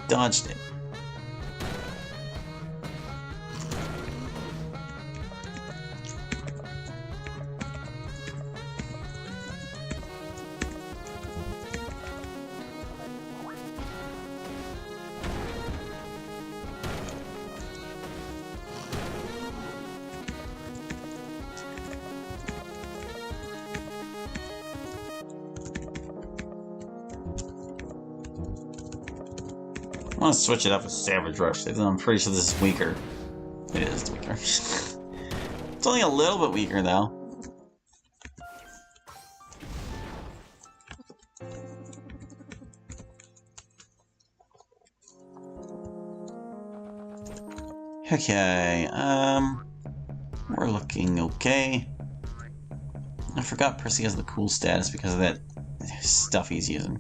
Dodged it. I want to switch it up with Savage Rush, because I'm pretty sure this is weaker. It is weaker. It's only a little bit weaker, though. Okay, we're looking okay. I forgot Percy has the cool status because of that stuff he's using.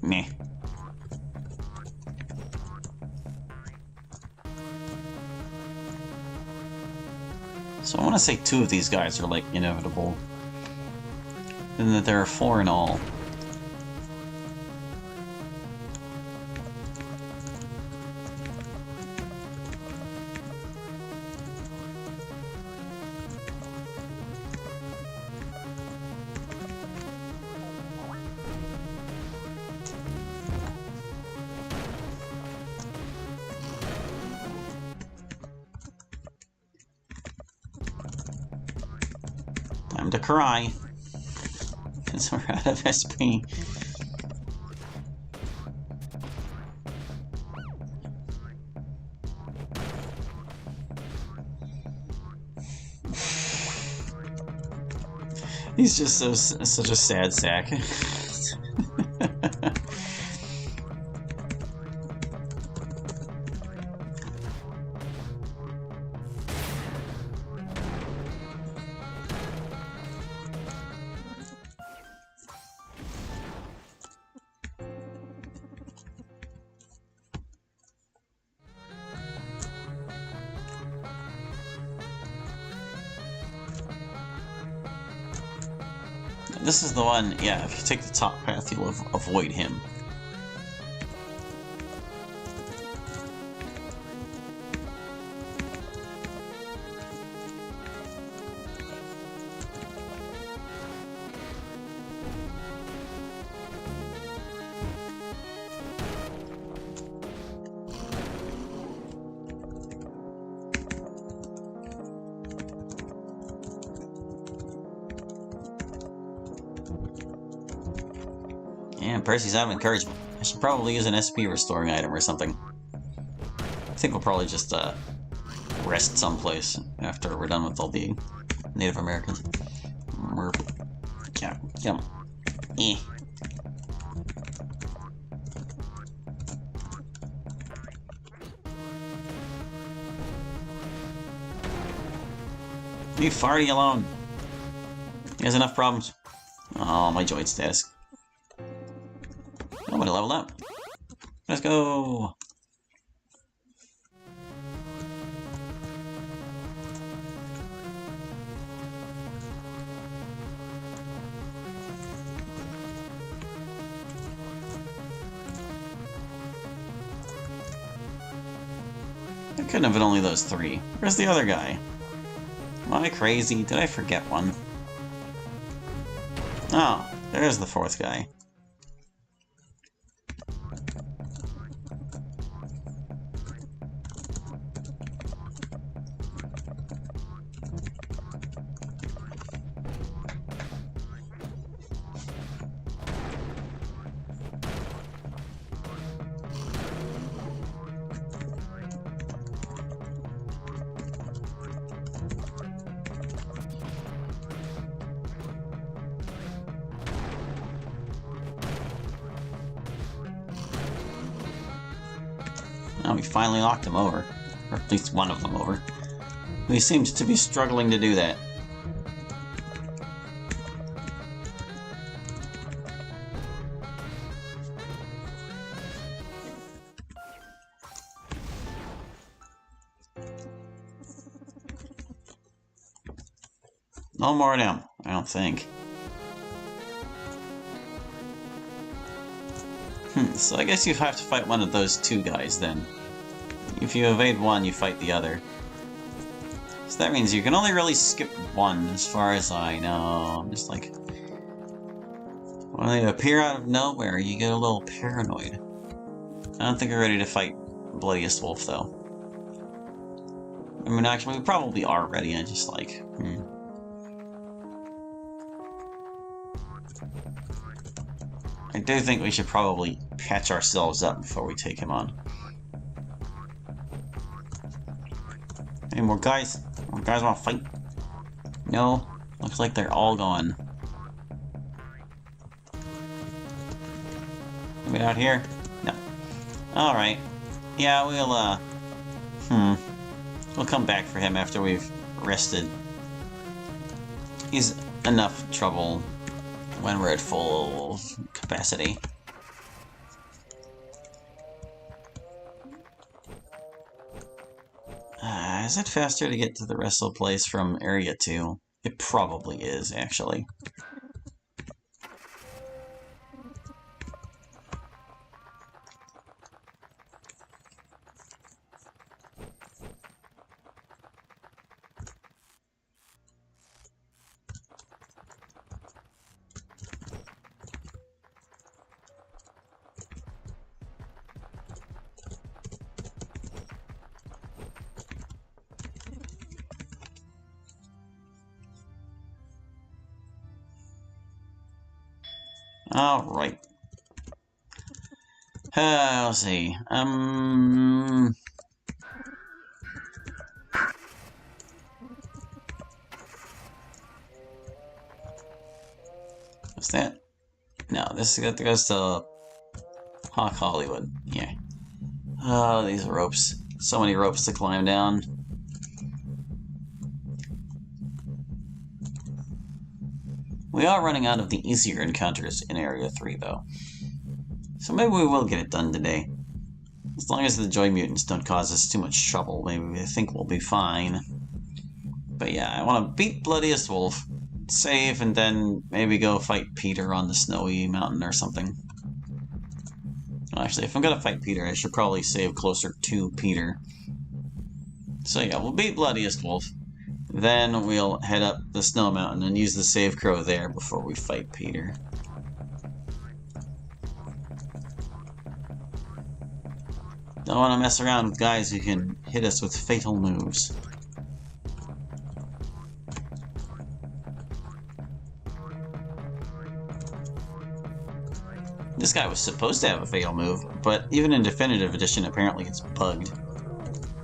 Meh. So I want to say 2 of these guys are, like, inevitable. And that there are 4 in all. Time to cry. Because we're out of SP. He's just such a sad sack. This is the one, yeah, if you take the top path, you'll avoid him. And Percy's out of encouragement. I should probably use an SP restoring item or something. I think we'll probably just rest someplace after we're done with all the Native Americans. Yeah, come on. Eh. Leave Farty alone. He has enough problems. Oh, my joint status. I'm gonna level up. Let's go! It couldn't have been only those 3. Where's the other guy? Am I crazy? Did I forget one? Oh, there's the 4th guy. Oh, we finally knocked him over. Or at least one of them over. He seems to be struggling to do that. No more of them, I don't think. So I guess you have to fight one of those two guys then. If you evade one, you fight the other. So that means you can only really skip one, as far as I know. I'm just like... when they appear out of nowhere, you get a little paranoid. I don't think we're ready to fight Bloodiest Wolf, though. I mean, actually, we probably are ready, I just like... I do think we should probably patch ourselves up before we take him on. Any more guys? More guys want to fight? No? Looks like they're all gone. Maybe out here? No. Alright. Yeah, we'll come back for him after we've rested. He's enough trouble when we're at full capacity. Is it faster to get to the wrestle place from Area 2? It probably is, actually. Alright. Let's see. What's that? No, this goes to Hawk Hollywood. Yeah. Oh, these ropes. So many ropes to climb down. We are running out of the easier encounters in Area 3, though. So maybe we will get it done today. As long as the Joy Mutants don't cause us too much trouble, maybe I think we'll be fine. But yeah, I want to beat Bloodiest Wolf, save, and then maybe go fight Peter on the snowy mountain or something. Well, actually, if I'm gonna fight Peter, I should probably save closer to Peter. So yeah, we'll beat Bloodiest Wolf. Then we'll head up the snow mountain and use the save crow there before we fight Peter. Don't want to mess around with guys who can hit us with fatal moves. This guy was supposed to have a fatal move, but even in Definitive Edition apparently it's bugged.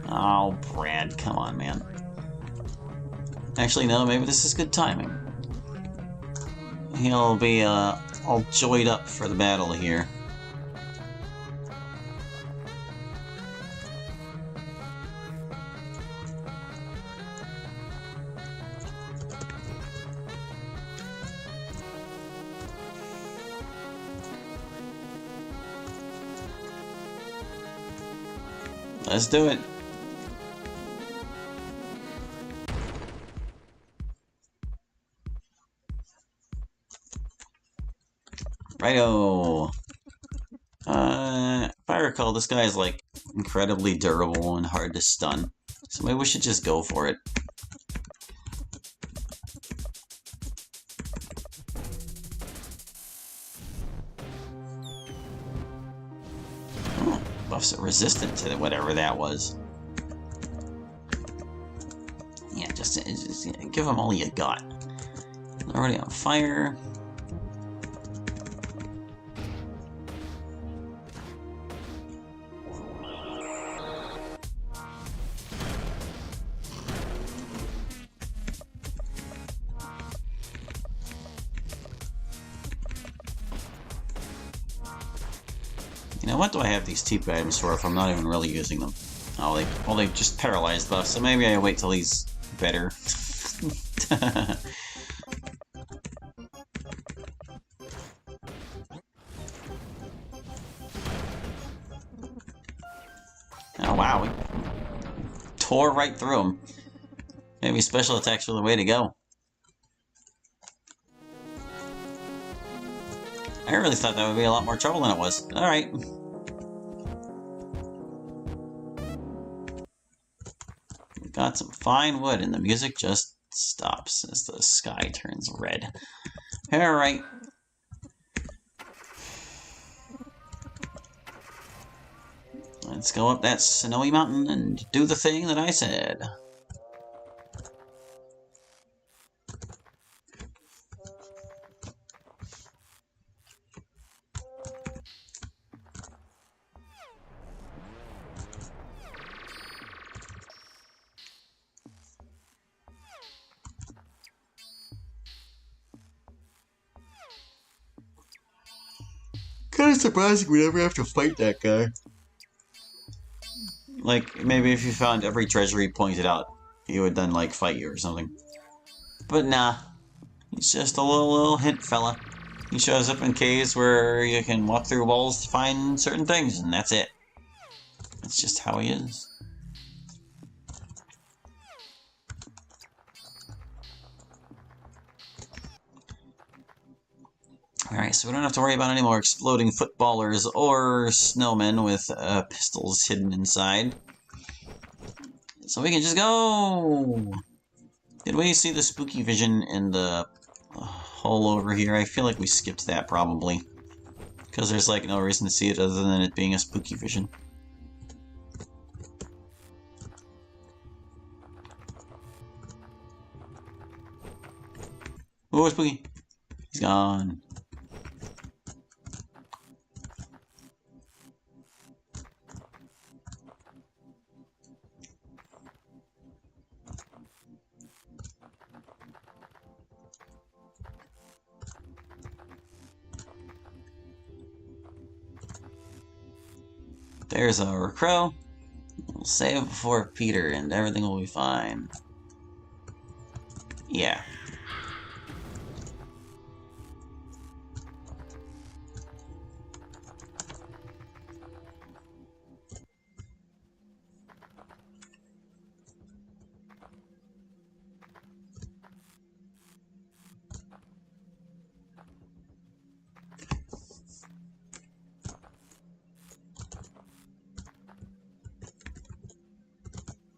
Oh, Brad, come on, man. Actually, no, maybe this is good timing. He'll be all joyed up for the battle here. Let's do it. Righto. If I recall, this guy is like incredibly durable and hard to stun. So maybe we should just go for it. Oh, buffs are resistant to whatever that was. Yeah, just give them all you got. Already on fire. You know, what do I have these TP items for if I'm not even really using them? Oh, they just paralyzed buff, so maybe I wait till he's better. Oh wow, we tore right through him. Maybe special attacks are the way to go. I really thought that would be a lot more trouble than it was. Alright. We got some fine wood and the music just stops as the sky turns red. Alright. Let's go up that snowy mountain and do the thing that I said. Kind of surprising we never have to fight that guy. Like, maybe if you found every treasure he pointed out, he would then, like, fight you or something. But nah. He's just a little hint fella. He shows up in caves where you can walk through walls to find certain things, and that's it. That's just how he is. Alright, so we don't have to worry about any more exploding footballers or snowmen with pistols hidden inside. So we can just go! Did we see the spooky vision in the hole over here? I feel like we skipped that probably. Because there's like no reason to see it other than it being a spooky vision. Oh, spooky! He's gone. There's our crow. We'll save before Peter and everything will be fine. Yeah.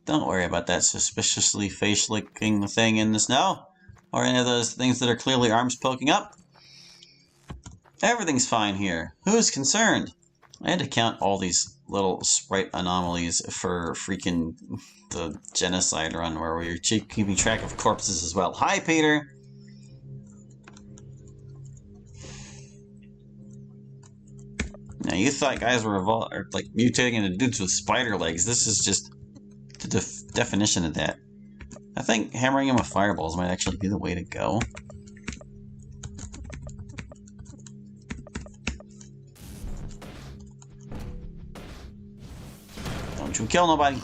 Don't worry about that suspiciously face-licking thing in the snow, or any of those things that are clearly arms poking up. Everything's fine here. Who's concerned? I had to count all these little sprite anomalies for freaking the genocide run where we were keeping track of corpses as well. Hi, Peter! Now, you thought guys were like mutating into dudes with spider legs. This is just the definition of that. I think hammering him with fireballs might actually be the way to go. Don't you kill nobody.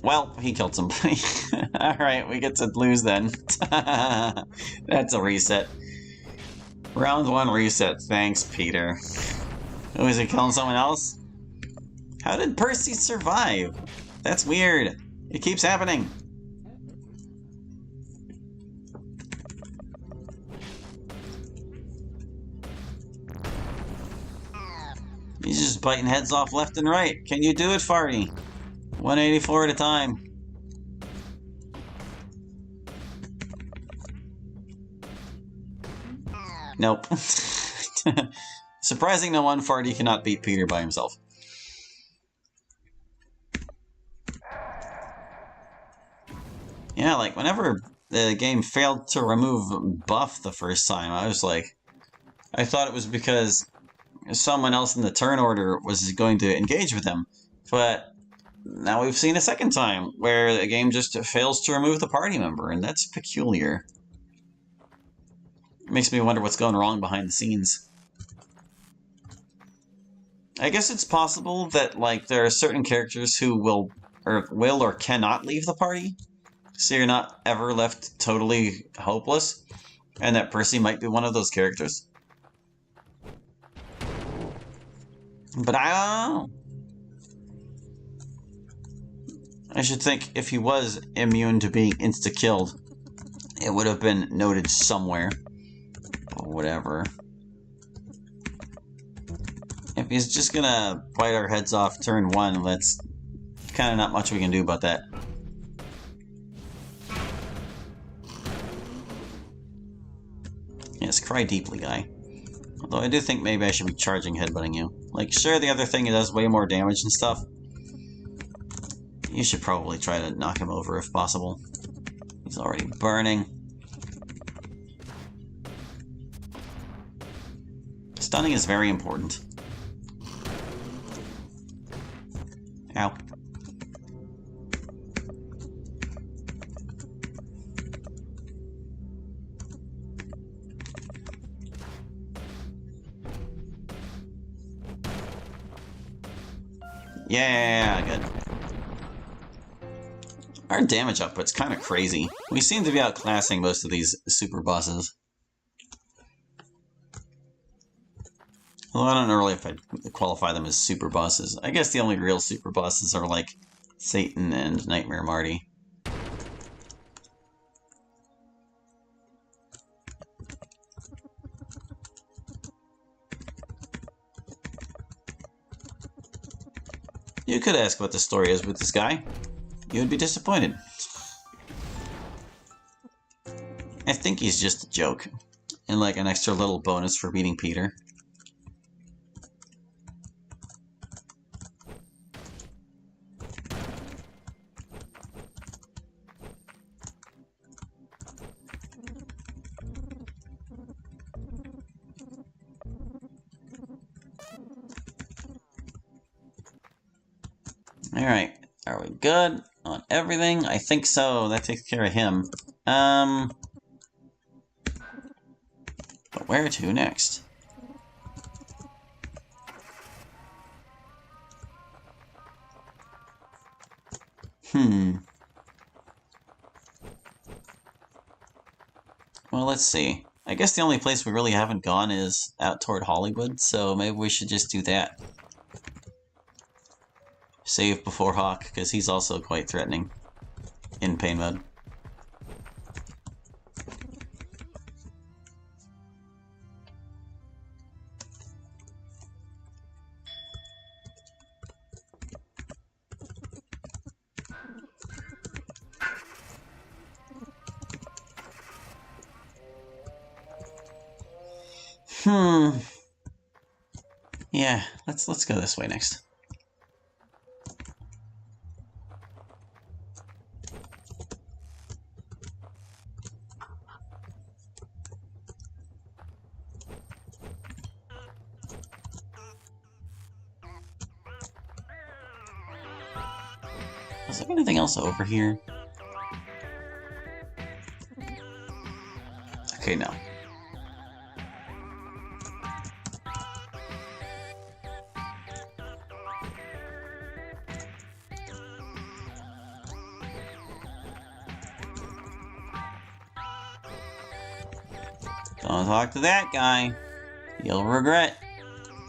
Well, he killed somebody. Alright, we get to lose then. That's a reset. Round 1 reset. Thanks, Peter. Oh, is he killing someone else? How did Percy survive? That's weird. It keeps happening. He's just biting heads off left and right. Can you do it, Farty? 184 at a time. Nope. Surprising no one, Farty cannot beat Peter by himself. Yeah, like, whenever the game failed to remove buff the first time, I was like... I thought it was because someone else in the turn order was going to engage with them. But now we've seen a second time where the game just fails to remove the party member, and that's peculiar. It makes me wonder what's going wrong behind the scenes. I guess it's possible that, like, there are certain characters who will or cannot leave the party, so you're not ever left totally hopeless, and that Percy might be one of those characters. But I don't know. I should think if he was immune to being insta-killed, it would have been noted somewhere. But whatever. If he's just gonna bite our heads off turn one, that's kind of not much we can do about that. Yes, cry deeply, guy. Although I do think maybe I should be charging headbutting you. Like, sure, the other thing, it does way more damage and stuff. You should probably try to knock him over if possible. He's already burning. Stunning is very important. Ow. Yeah, good. Our damage output's kind of crazy. We seem to be outclassing most of these super bosses. Although I don't know really if I'd qualify them as super bosses. I guess the only real super bosses are like Satan and Nightmare Marty. You could ask what the story is with this guy. You would be disappointed. I think he's just a joke. And like an extra little bonus for beating Peter. Alright, are we good on everything? I think so. That takes care of him. But where to next? Well, let's see. I guess the only place we really haven't gone is out toward Hollywood, so maybe we should just do that. Save before Hawk, because he's also quite threatening in pain mode. Yeah, let's go this way next. Is there anything else over here? Okay, no. Don't talk to that guy. You'll regret.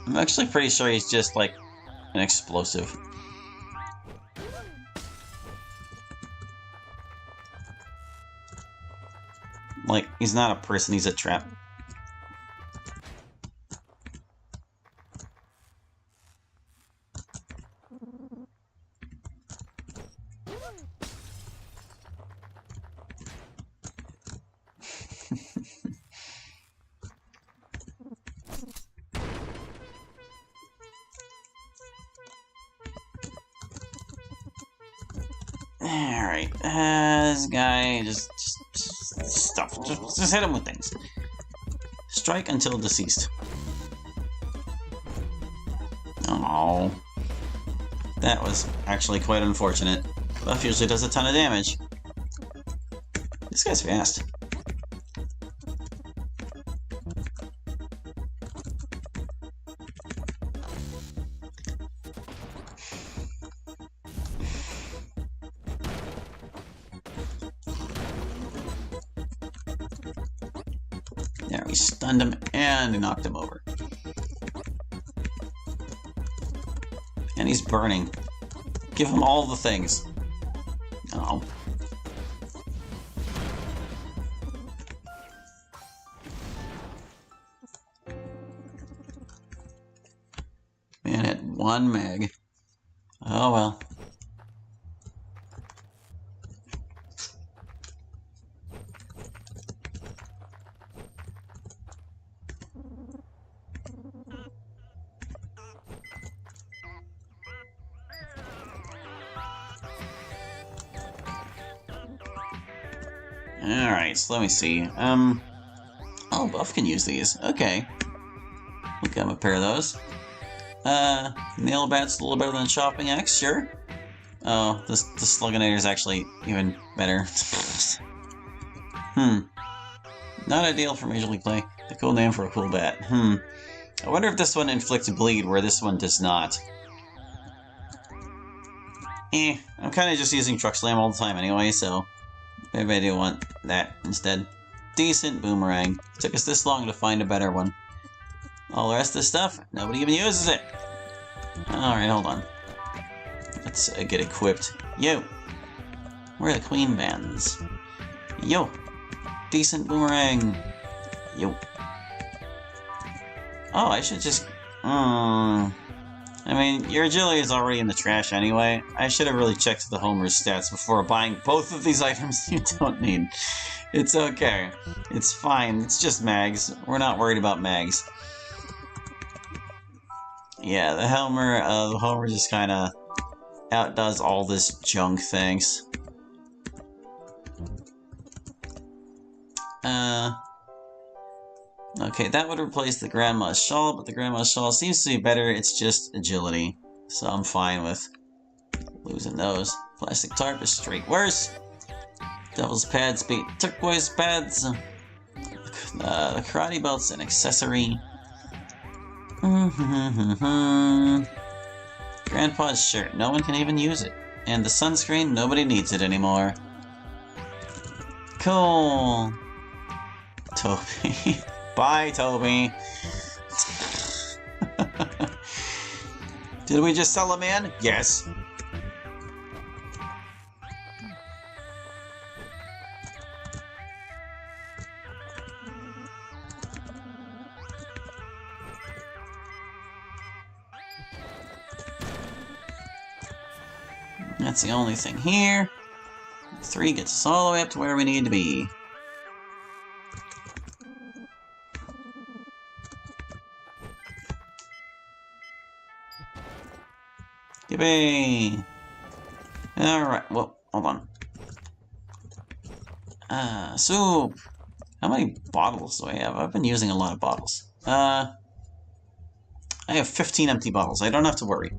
I'm actually pretty sure he's just like an explosive. Like, he's not a person, he's a trap. Alright, this guy just stuff. Just hit him with things. Strike until deceased. Oh, that was actually quite unfortunate. Buff usually does a ton of damage. This guy's fast. There, we stunned him and we knocked him over. And he's burning. Give him all the things. Oh. Man had one mag. Oh well. Alright, so let me see. Oh, Buff can use these. Okay. We'll get him a pair of those. Nail Bat's a little better than Chopping Axe, sure. Oh, the Slugginator is actually even better. Not ideal for Major League play. A cool name for a cool bat. I wonder if this one inflicts bleed where this one does not. I'm kind of just using Truck Slam all the time anyway, so maybe I do want that instead. Decent Boomerang. It took us this long to find a better one. All the rest of this stuff, nobody even uses it. Alright, hold on. Let's get equipped. Yo! Where are the Queen Bands? Yo! Decent Boomerang! Yo! Oh, I should just... I mean, your agility is already in the trash anyway. I should have really checked the Homer's stats before buying both of these items you don't need. It's okay. It's fine. It's just mags. We're not worried about mags. Yeah, the Homer just kind of outdoes all this junk, thanks. Okay, that would replace the Grandma's Shawl, but the Grandma's Shawl seems to be better. It's just agility, so I'm fine with losing those. Plastic Tarp is straight worse. Devil's Pads beat Turquoise Pads. The Karate Belt's an accessory. Grandpa's shirt, no one can even use it. And the sunscreen, nobody needs it anymore. Cool. Toby. Bye, Toby. Did we just sell a man? Yes. That's the only thing here. 3 gets us all the way up to where we need to be. Yippee! Alright, well, hold on. Soup! How many bottles do I have? I've been using a lot of bottles. I have 15 empty bottles. I don't have to worry.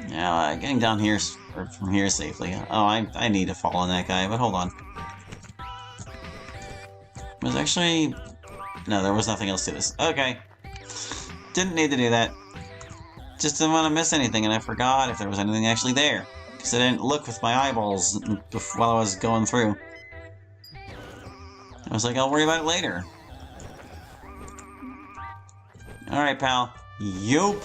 Now, getting down here, or from here safely. Oh, I need to fall on that guy, but hold on. Was actually... No, there was nothing else to this. Okay. Didn't need to do that. Just didn't want to miss anything, and I forgot if there was anything actually there. Because I didn't look with my eyeballs while I was going through. I was like, I'll worry about it later. Alright, pal. Yup.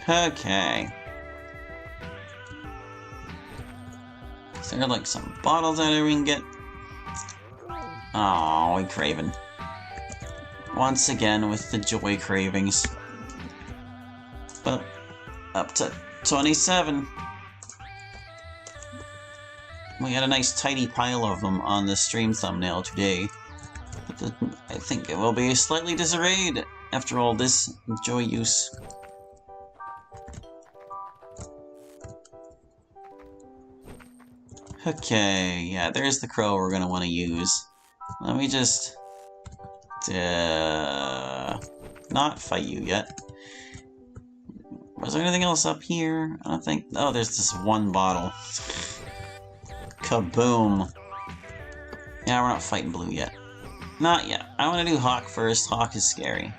Okay. Is there like some bottles out there we can get? Oh, we craving. Once again with the joy cravings. But up to 27. We had a nice tidy pile of them on the stream thumbnail today. But I think it will be slightly disarrayed after all this joy use. Okay, yeah, there's the crow we're gonna want to use. Let me just... not fight you yet. Was there anything else up here? I don't think... Oh, there's this one bottle. Kaboom. Yeah, we're not fighting blue yet. Not yet. I want to do Hawk first. Hawk is scary.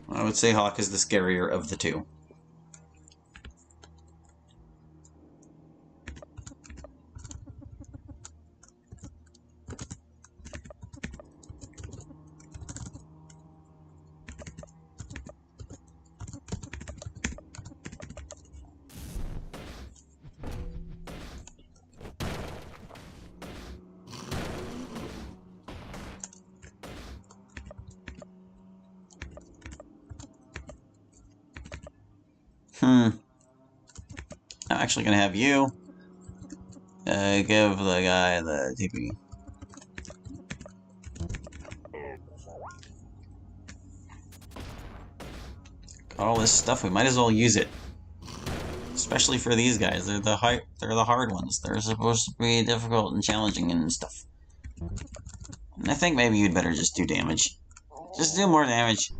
I would say Hawk is the scarier of the two. I'm actually gonna have you give the guy the TP. All this stuff, we might as well use it. Especially for these guys. They're the hard ones. They're supposed to be difficult and challenging and stuff. And I think maybe you'd better just do damage. Just do more damage.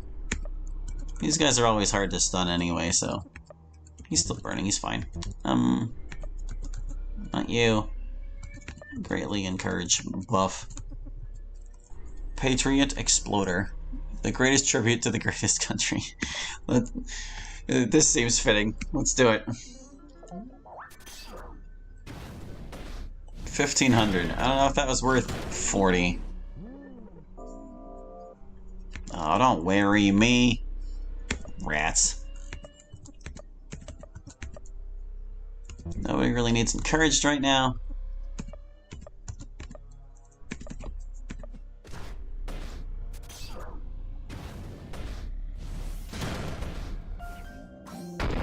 These guys are always hard to stun anyway, so... He's still burning, he's fine. Not you. Greatly encourage buff. Patriot Exploder. The greatest tribute to the greatest country. This seems fitting. Let's do it. 1,500. I don't know if that was worth 40. Oh, don't worry me. Rats. Nobody really needs encouraged right now.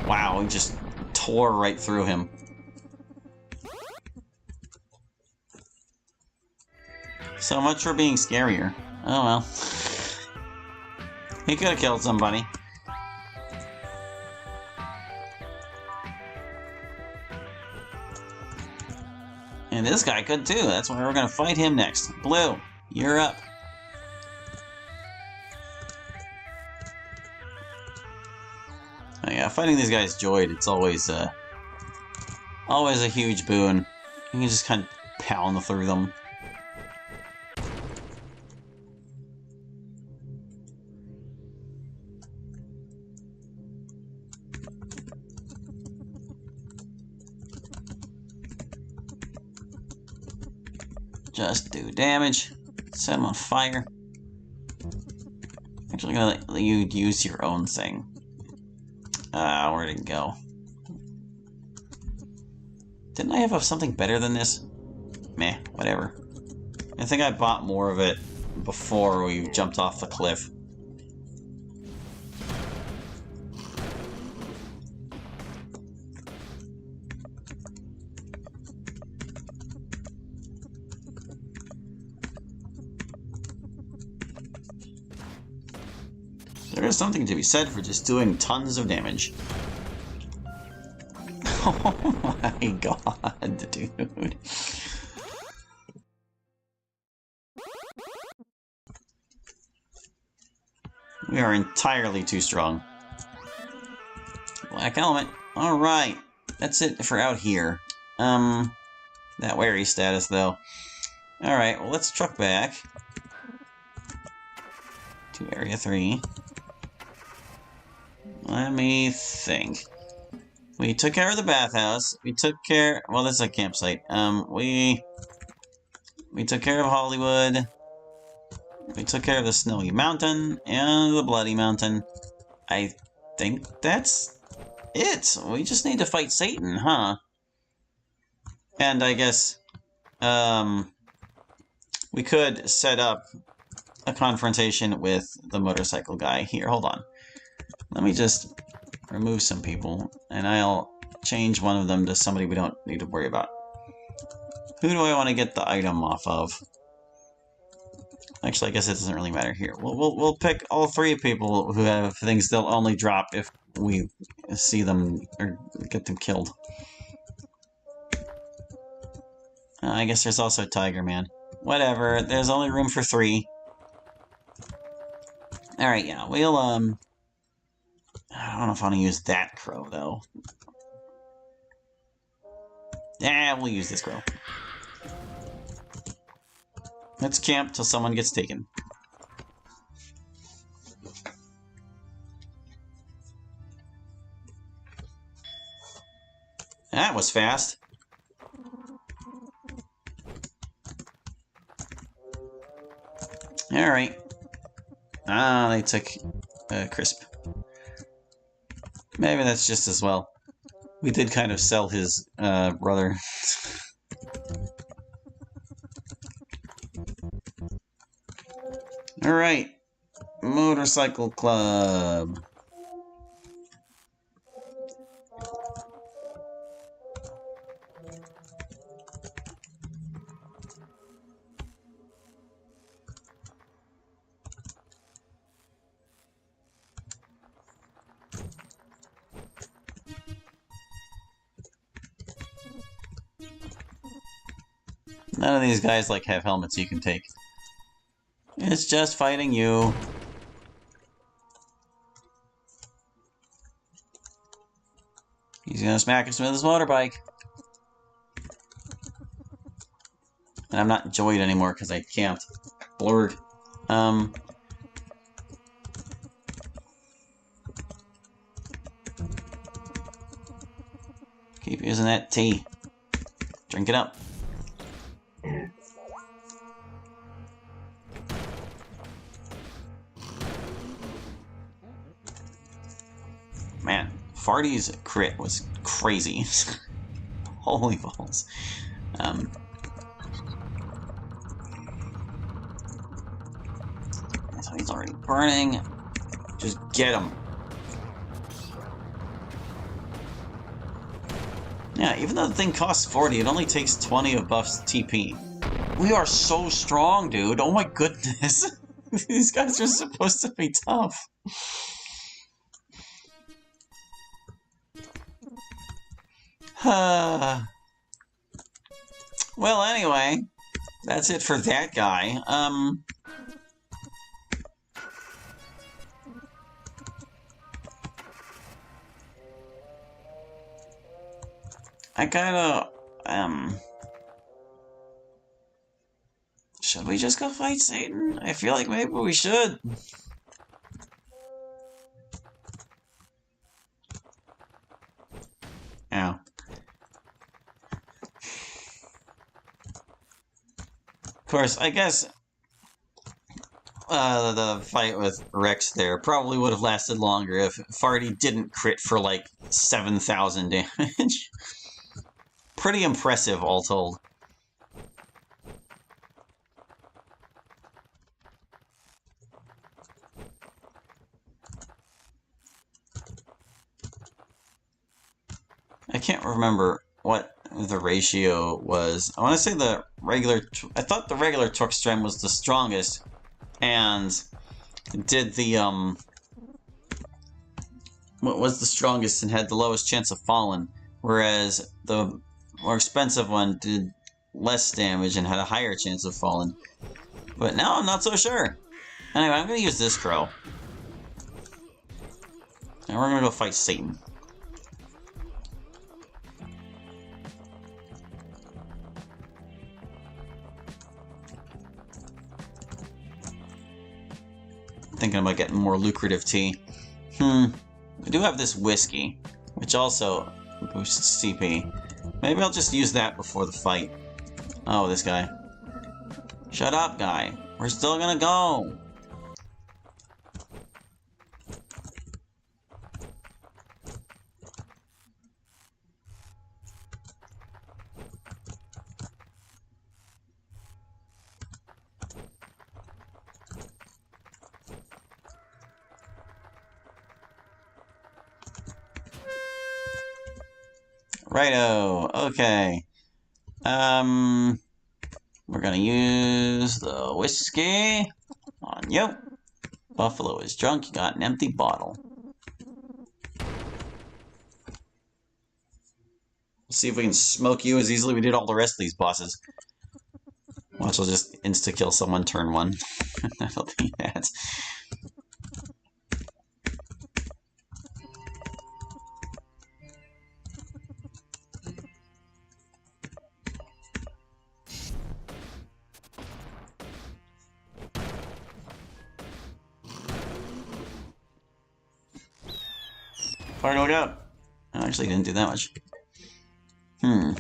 Wow, we just tore right through him. So much for being scarier. Oh well. He could have killed somebody. And this guy could too. That's why we're gonna fight him next. Blue, you're up. Oh yeah, fighting these guys joyed. It's always a huge boon. You can just kind of pound through them. Just do damage. Set him on fire. Actually, gonna let you use your own thing. Where'd it go? Didn't I have something better than this? Meh, whatever. I think I bought more of it before we jumped off the cliff. There is something to be said for just doing tons of damage. Oh my god, dude. We are entirely too strong. Black element. Alright. That's it for out here. That wary status though. Alright, well let's truck back to Area 3. Let me think. We took care of the bathhouse. We took care... Well, this is a campsite. We took care of Hollywood. We took care of the Snowy Mountain and the Bloody Mountain. I think that's it. We just need to fight Satan, huh? And I guess, we could set up a confrontation with the motorcycle guy. Here, hold on. Let me just remove some people, and I'll change one of them to somebody we don't need to worry about. Who do I want to get the item off of? Actually, I guess it doesn't really matter here. We'll pick all three people who have things they'll only drop if we see them or get them killed. I guess there's also Tiger Man. Whatever, there's only room for 3. Alright, yeah, we'll, I don't know if I want to use that crow, though. Yeah, we'll use this crow. Let's camp till someone gets taken. That was fast. Alright. Ah, they took Crisp. Maybe that's just as well. We did kind of sell his brother. Alright. Motorcycle Club. None of these guys have helmets you can take. It's just fighting you. He's gonna smack us with his motorbike. And I'm not Joyed anymore because I can't. Blurred. Keep using that tea. Drink it up. Man, Farty's crit was crazy. Holy balls. So he's already burning. Just get him. Yeah, even though the thing costs 40, it only takes 20 of Buff's TP. We are so strong, dude. Oh my goodness. These guys are supposed to be tough. Well, anyway, that's it for that guy. I kinda, should we just go fight Satan? I feel like maybe we should. Ow. Of course, I guess the fight with Rex there probably would have lasted longer if Farty didn't crit for like 7,000 damage. Pretty impressive, all told. I can't remember what the ratio was. I want to say the regular... I thought the regular Torque was the strongest, and did the, what was the strongest and had the lowest chance of falling, whereas the more expensive one did less damage and had a higher chance of falling. But now I'm not so sure. Anyway, I'm going to use this crow. And we're going to go fight Satan. Thinking about getting more lucrative tea. We do have this whiskey, which also boosts CP. Maybe I'll just use that before the fight. Oh, this guy. Shut up, guy. We're still gonna go. Righto, okay. We're gonna use the whiskey on you. Buffalo is drunk, you got an empty bottle. See if we can smoke you as easily as we did all the rest of these bosses. Watch, I'll just insta-kill someone turn one. That'll be that. Fire, look out! I actually didn't do that much. Why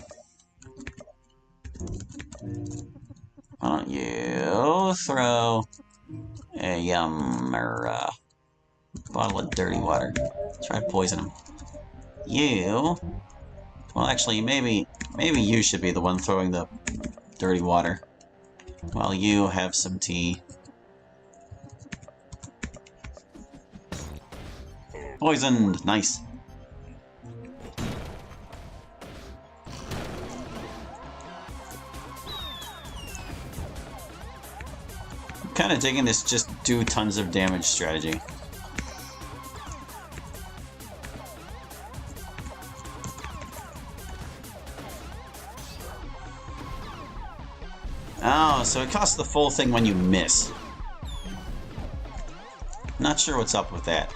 don't you throw a bottle of dirty water? Try to poison him. You. Well, actually, maybe you should be the one throwing the dirty water, while you have some tea. Poisoned! Nice. I'm kind of digging this just do tons of damage strategy. Oh, so it costs the full thing when you miss. Not sure what's up with that.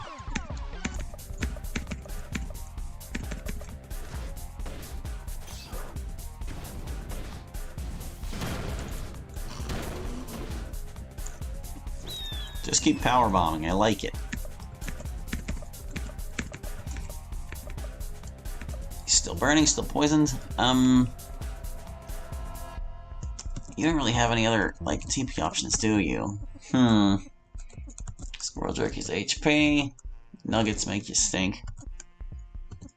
Just keep power bombing. I like it. Still burning, still poisoned. You don't really have any other, like, TP options, do you? Squirrel Jerky's HP. Nuggets make you stink.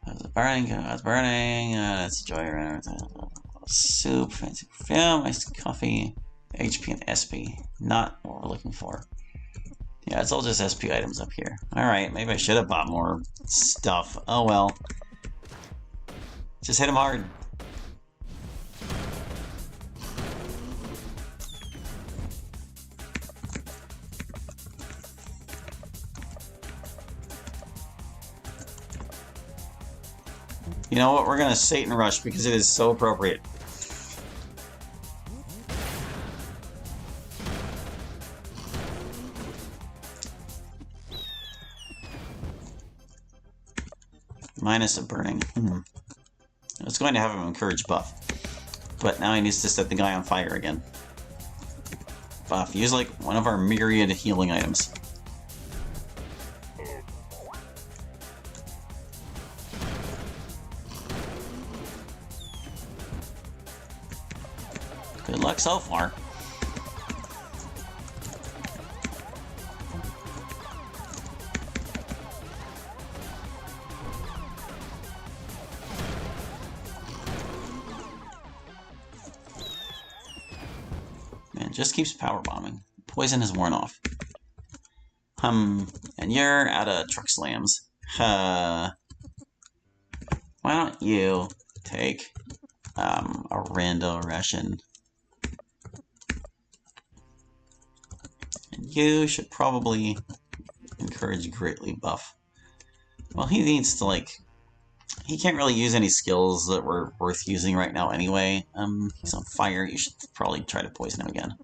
How's it burning? How's it burning? That's a joy. Soup, fancy perfume, iced coffee, HP and SP. Not what we're looking for. Yeah, it's all just SP items up here. Alright, maybe I should have bought more stuff. Oh well. Just hit him hard. You know what? We're gonna Satan Rush because it is so appropriate. Minus a burning. I was going to have him encourage buff, but now he needs to set the guy on fire again. Buff. Use like one of our myriad healing items. Good luck so far. Man, just keeps power bombing. Poison has worn off. And you're out of truck slams. Why don't you take a rando ration? And you should probably encourage greatly buff. Well, he needs to, like, he can't really use any skills that were worth using right now anyway. He's on fire. You should probably try to poison him again.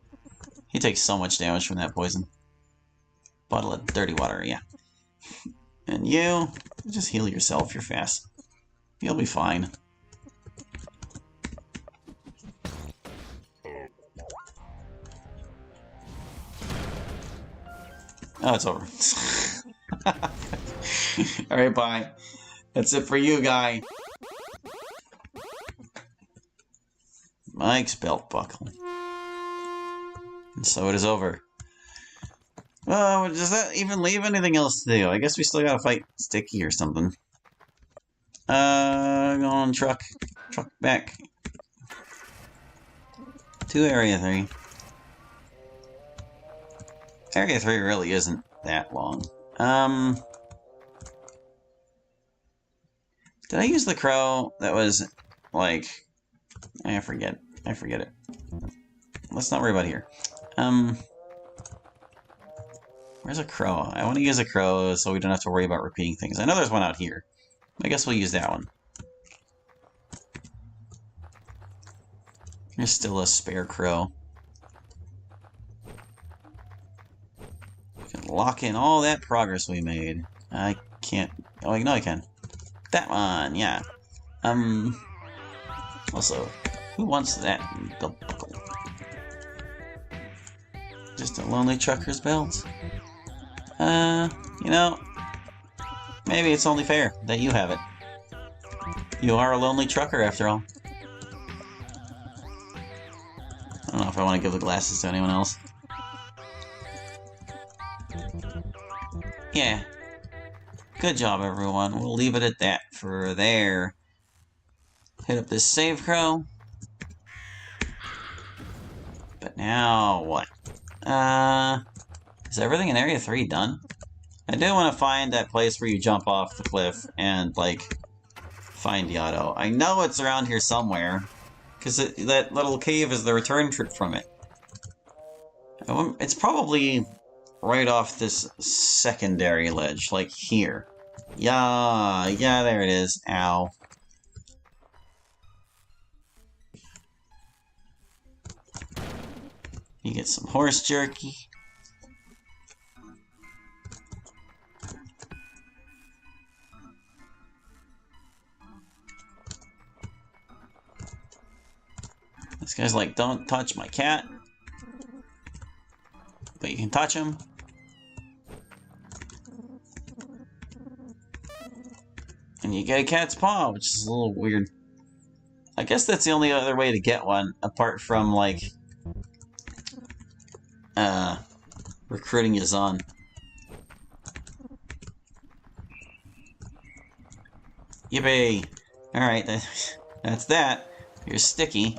He takes so much damage from that poison. Bottle of dirty water, yeah. And you, just heal yourself. You're fast. You'll be fine. Oh, it's over. Alright, bye. That's it for you, guy. Mike's belt buckle. And so it is over. Oh, does that even leave anything else to do? I guess we still gotta fight Sticky or something. Go on, truck back to Area 3. Area 3 really isn't that long. Did I use the crow that was, like... I forget it. Let's not worry about here. Where's a crow? I want to use a crow so we don't have to worry about repeating things. I know there's one out here. I guess we'll use that one. There's still a spare crow. We can lock in all that progress we made. I can't... Oh, no, I can. That one, yeah. Also, who wants that belt buckle? Just a lonely trucker's belt. You know, Maybe it's only fair that you have it. You are a lonely trucker, after all. I don't know if I want to give the glasses to anyone else. Yeah. Good job, everyone. We'll leave it at that for there. Hit up this save crow. But now what? Is everything in Area 3 done? I do want to find that place where you jump off the cliff and, like, find Yato. I know it's around here somewhere, because that little cave is the return trip from it. It's probably right off this secondary ledge, like here. Yeah, there it is. Ow. You get some horse jerky. This guy's like, don't touch my cat. But you can touch him. And you get a cat's paw, which is a little weird. I guess that's the only other way to get one, apart from, like, recruiting Yazan. Yippee! Alright, that's that. You're sticky.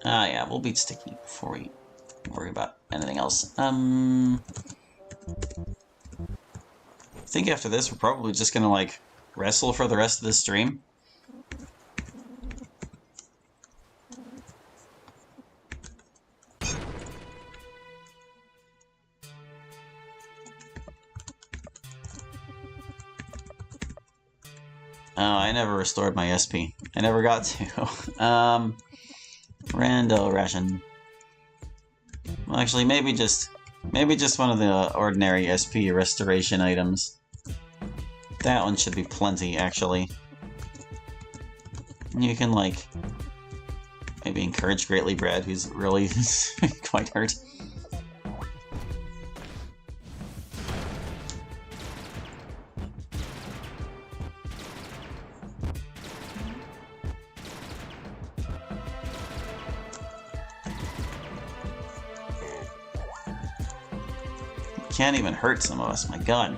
Yeah, we'll beat sticky before we worry about anything else. I think after this, we're probably just gonna, like, wrestle for the rest of the stream. Oh, I never restored my SP. I never got to. Rando ration. Well, actually, maybe just one of the ordinary SP restoration items. That one should be plenty, actually. You can, like, maybe encourage Greatly Brad, who's really quite hurt. Can't even hurt some of us, my god.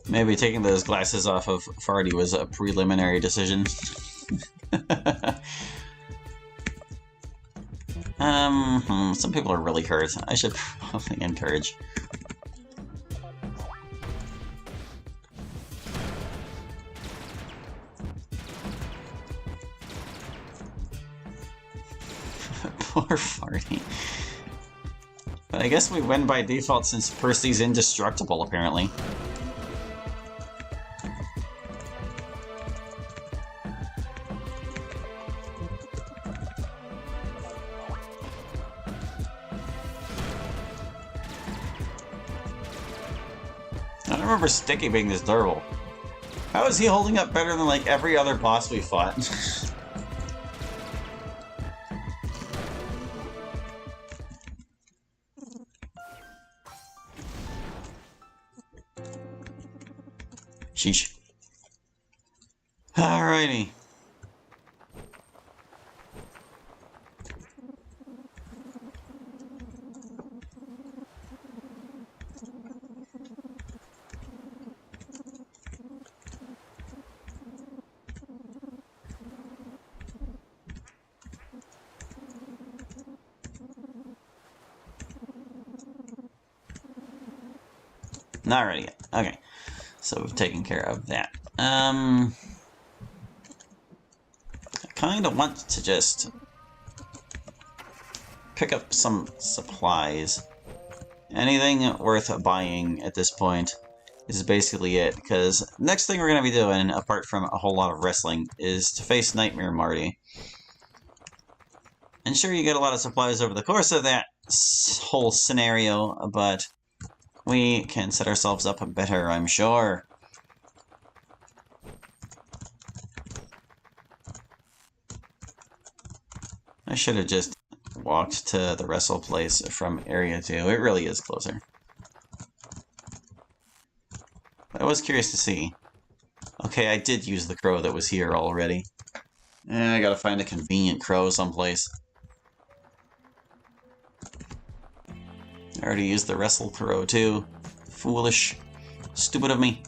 Maybe taking those glasses off of Farty was a preliminary decision. Some people are really hurt. I should probably encourage. Poor Farty. But I guess we win by default since Percy's indestructible, apparently. I don't remember Sticky being this durable. How is he holding up better than, like, every other boss we fought? Sheesh. Alrighty. Not ready yet. Okay. So we've taken care of that. I kind of want to just pick up some supplies. Anything worth buying at this point is basically it, because next thing we're going to be doing, apart from a whole lot of wrestling, is to face Nightmare Marty. And sure, you get a lot of supplies over the course of that whole scenario, but we can set ourselves up better, I'm sure. I should have just walked to the wrestle place from Area 2. It really is closer. I was curious to see. Okay, I did use the crow that was here already. I gotta find a convenient crow someplace. I already used the wrestle crow too. Foolish. Stupid of me.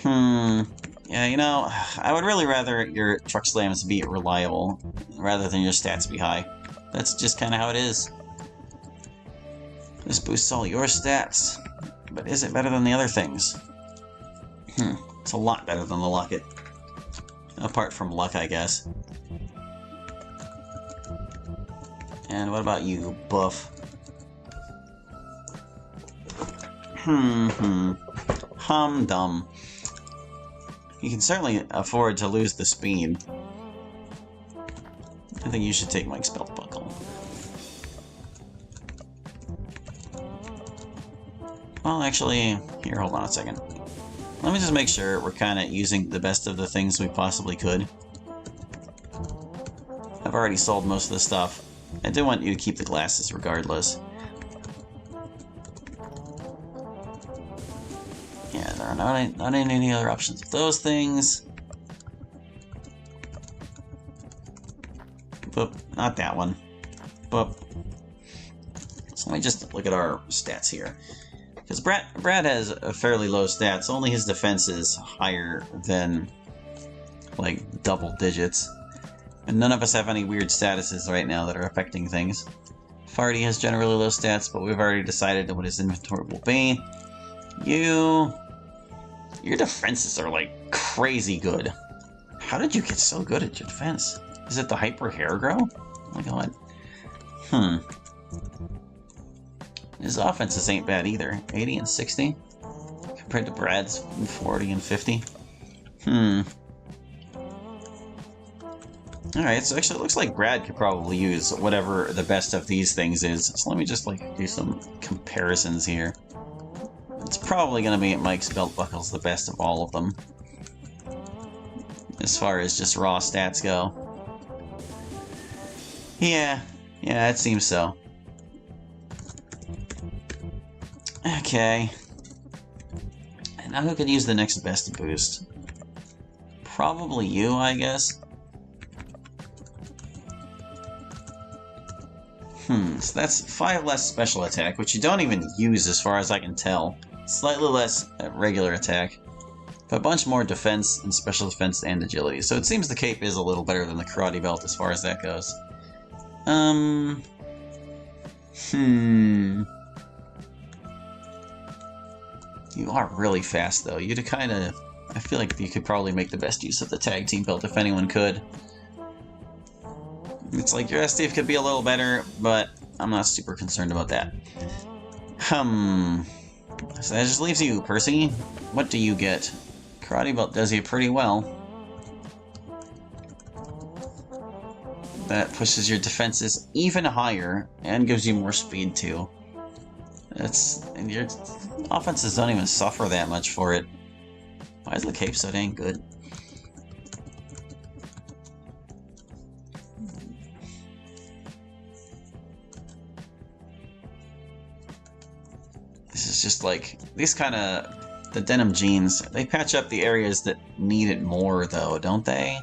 Yeah, you know, I would really rather your truck slams be reliable rather than your stats be high. That's just kind of how it is. This boosts all your stats, but is it better than the other things? It's a lot better than the Locket. Apart from luck, I guess. And what about you, Buff? Humdum. You can certainly afford to lose the speed. I think you should take Mike's belt buckle. Well, actually, here, hold on a second. Let me just make sure we're kind of using the best of the things we possibly could. I've already sold most of the stuff. I do want you to keep the glasses regardless. Yeah, there are not any other options of those things. Boop, not that one. Boop. So let me just look at our stats here. Because Brad has a fairly low stats. Only his defense is higher than, like, double digits. And none of us have any weird statuses right now that are affecting things. Farty has generally low stats, but we've already decided what his inventory will be. Your defenses are, like, crazy good. How did you get so good at your defense? Is it the hyper hair grow? Oh my god. His offenses ain't bad either. 80 and 60? Compared to Brad's 40 and 50? Alright, so actually it looks like Brad could probably use whatever the best of these things is. So let me just, like, do some comparisons here. It's probably going to be Mike's belt buckle's the best of all of them. As far as just raw stats go. Yeah, it seems so. Okay. And now who could use the next best boost? Probably you, I guess. So that's 5 less special attack, which you don't even use as far as I can tell. Slightly less regular attack. But a bunch more defense and special defense and agility. So it seems the cape is a little better than the karate belt as far as that goes. You are really fast, though. You'd kind of... I feel like you could probably make the best use of the tag team belt if anyone could. It's like your STF could be a little better, but I'm not super concerned about that. So that just leaves you, Percy. What do you get? Karate belt does you pretty well. That pushes your defenses even higher and gives you more speed too. And your offenses don't even suffer that much for it. Why is the cape so dang good? This is just like, these kind of, the denim jeans, they patch up the areas that need it more though, don't they?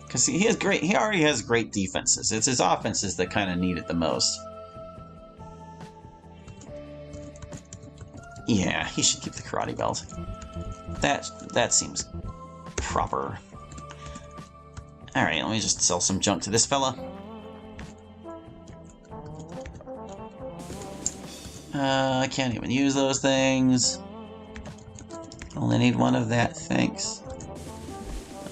Because he already has great defenses. It's his offenses that kind of need it the most. Yeah, he should keep the karate belt. That seems proper. Alright, let me just sell some junk to this fella. I can't even use those things. Only need one of that, thanks.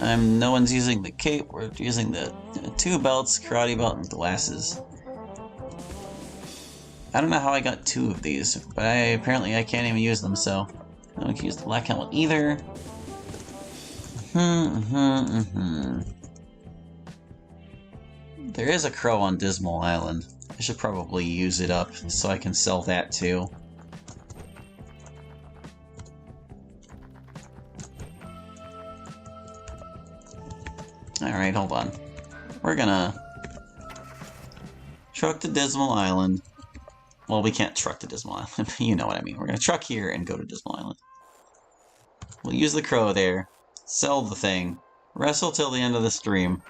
No one's using the cape, we're using the 2 belts, karate belt, and glasses. I don't know how I got 2 of these, but apparently I can't even use them, so... No one can use the black helmet either. There is a crow on Dismal Island. I should probably use it up so I can sell that too. Alright, hold on. We're gonna truck to Dismal Island. Well, we can't truck to Dismal Island. You know what I mean. We're gonna truck here and go to Dismal Island. We'll use the crow there. Sell the thing. Wrestle till the end of the stream.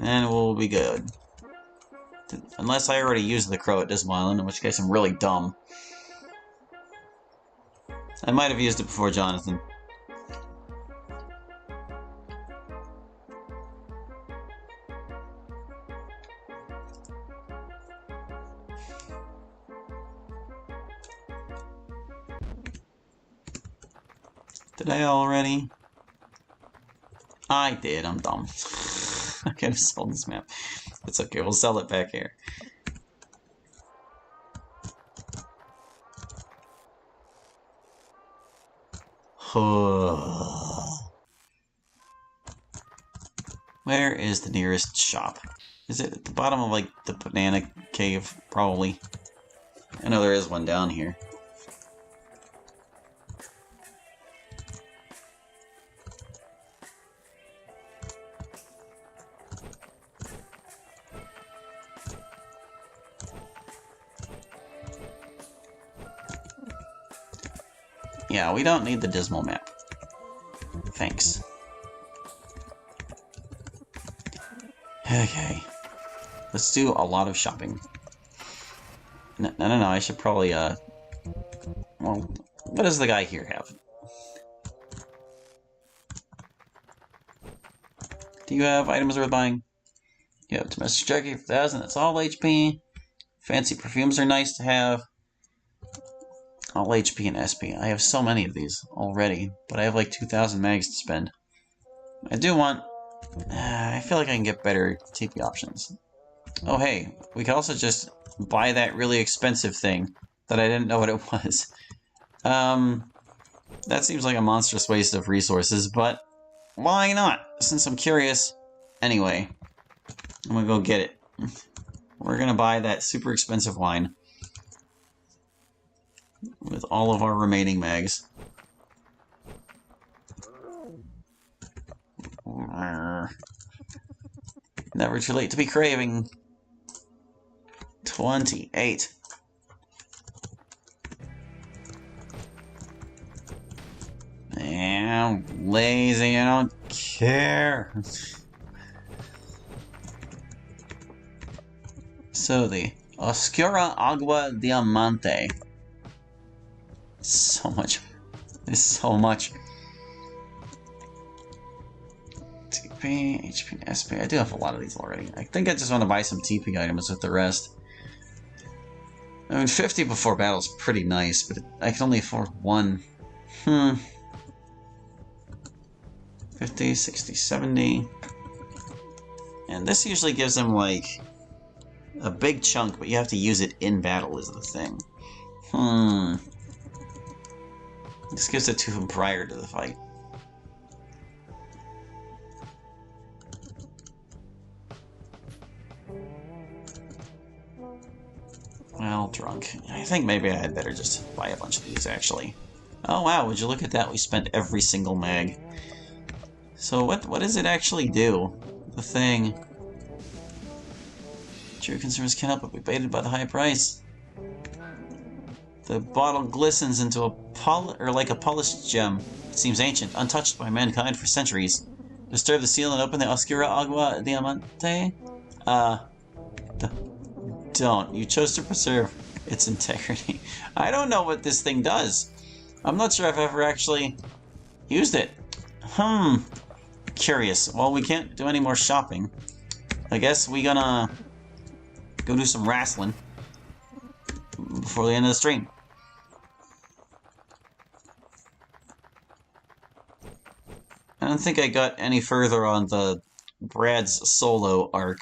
And we'll be good. Unless I already used the crow at Dismal Island, in which case I'm really dumb. I might have used it before Jonathan. Did I already? I did, I'm dumb. I could have sold this map. It's okay, we'll sell it back here. Where is the nearest shop? Is it at the bottom of, like, the banana cave? Probably. I know there is one down here. Yeah, we don't need the Dismal map. Thanks. Okay. Let's do a lot of shopping. No, I should probably, well, what does the guy here have? Do you have items worth buying? You have domestic jerky for 1,000, that's all HP. Fancy perfumes are nice to have. All HP and SP. I have so many of these already, but I have like 2,000 mags to spend. I do want... I feel like I can get better TP options. Oh hey, we could also just buy that really expensive thing that I didn't know what it was. That seems like a monstrous waste of resources, but why not? Since I'm curious. Anyway, I'm gonna go get it. We're gonna buy that super expensive wine. With all of our remaining mags. Never too late to be craving. 28. Yeah, I'm lazy, I don't care. So the Oscura Agua Diamante. So much. There's so much. TP, HP, and SP. I do have a lot of these already. I think I just want to buy some TP items with the rest. I mean, 50 before battle is pretty nice, but I can only afford one. 50, 60, 70. And this usually gives them, like, a big chunk, but you have to use it in battle is the thing. This gives it to him prior to the fight. Well, drunk. I think maybe I had better just buy a bunch of these, actually. Oh wow, would you look at that? We spent every single mag. So what does it actually do? The thing. True consumers cannot but be baited by the high price. The bottle glistens into like a polished gem. It seems ancient, untouched by mankind for centuries. Disturb the seal and open the Oscura Agua Diamante? Don't. You chose to preserve its integrity. I don't know what this thing does. I'm not sure I've ever actually used it. Curious. Well, we can't do any more shopping. I guess we gonna go do some wrestling before the end of the stream. I don't think I got any further on the Brad's solo arc.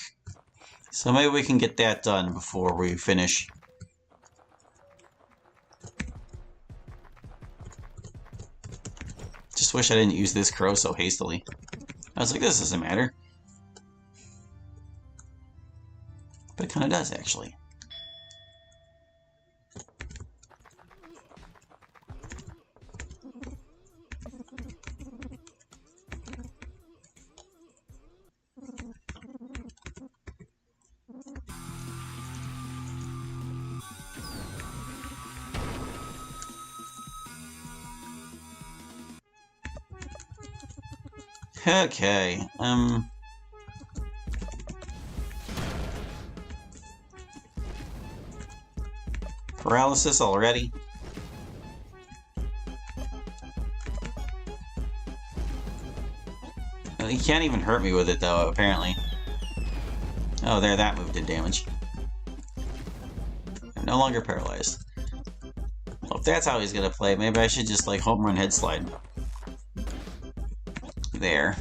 So maybe we can get that done before we finish. just wish I didn't use this crow so hastily. I was like, this doesn't matter. But it kind of does, actually. Okay, paralysis already? He can't even hurt me with it, though, apparently. Oh, there, that move did damage. I'm no longer paralyzed. Well, if that's how he's gonna play, maybe I should just, like, home run head slide. There.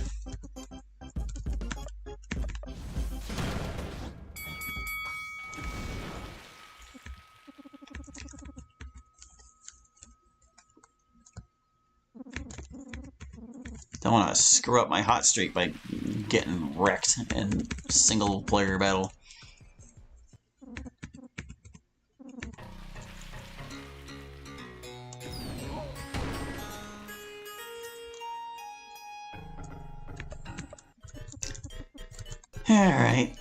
Don't want to screw up my hot streak by getting wrecked in single player battle. Alright.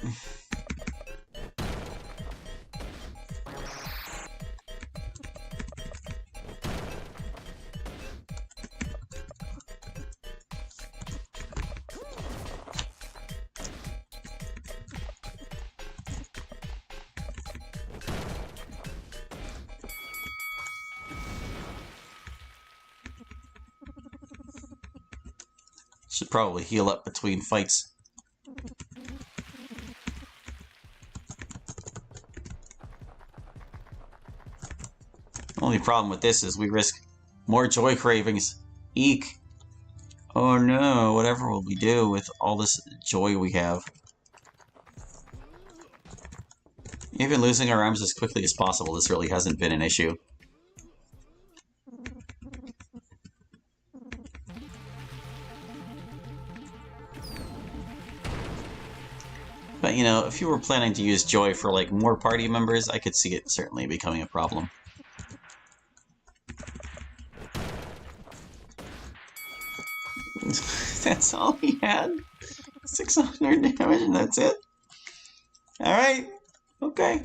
Should probably heal up between fights. Only problem with this is we risk more joy cravings. Eek. Oh no, whatever will we do with all this joy we have? Even losing our arms as quickly as possible, this really hasn't been an issue. But, you know, if you were planning to use joy for, like, more party members, I could see it certainly becoming a problem. That's all he had? 600 damage and that's it? Alright. Okay.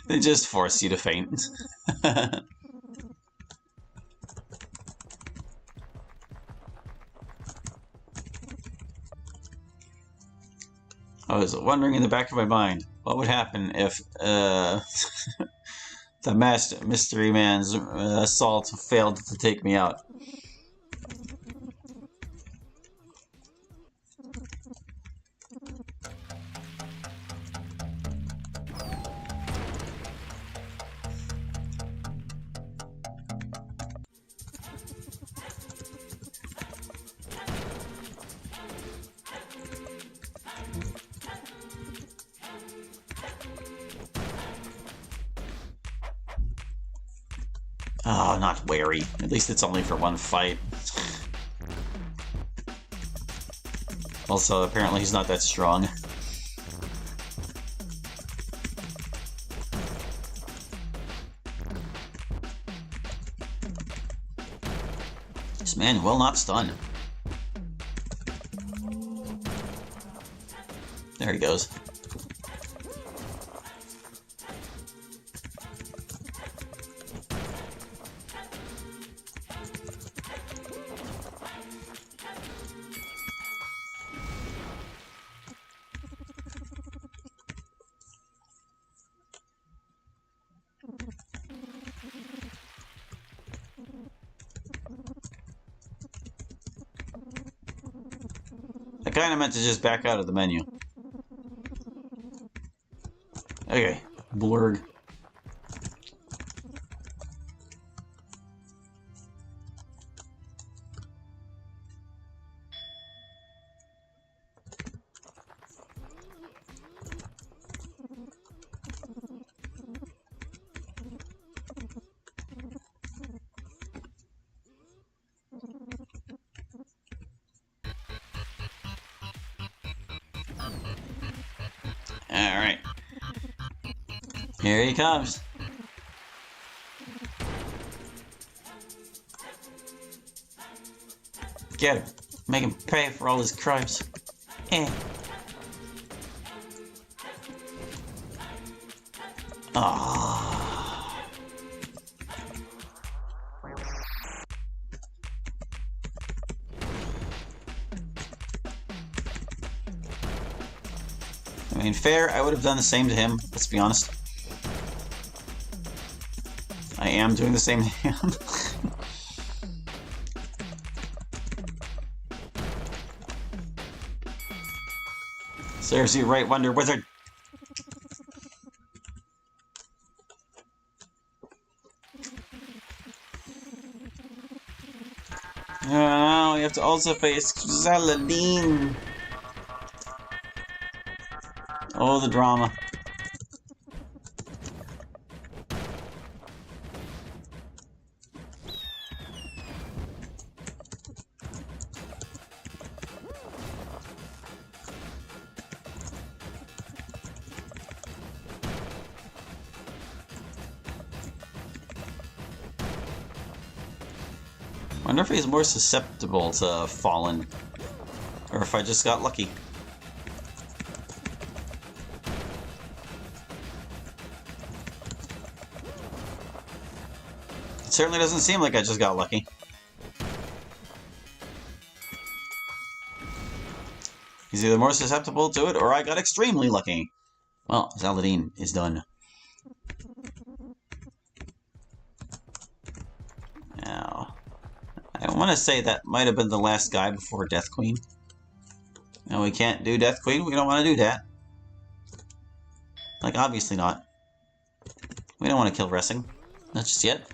They just force you to faint. I was wondering in the back of my mind, what would happen if the masked mystery man's assault failed to take me out? Oh, not wary. At least it's only for one fight. Also, apparently he's not that strong. This man will not stun. There he goes. I kind of meant to just back out of the menu. Okay, blurg. Alright. Here he comes. Get him. Make him pay for all his crimes. Eh. Ah. I mean, fair, I would have done the same to him, let's be honest. I am doing the same to him. Serves you right, Wonder Wizard. Oh, you have to also face Saladin. Oh, the drama. I wonder if he's more susceptible to Fallen, or if I just got lucky. It certainly doesn't seem like I just got lucky. He's either more susceptible to it, or I got extremely lucky. Well, Saladin is done. Now, I want to say that might have been the last guy before Death Queen. No, we can't do Death Queen. We don't want to do that. Like, obviously not. We don't want to kill Ressing. Not just yet.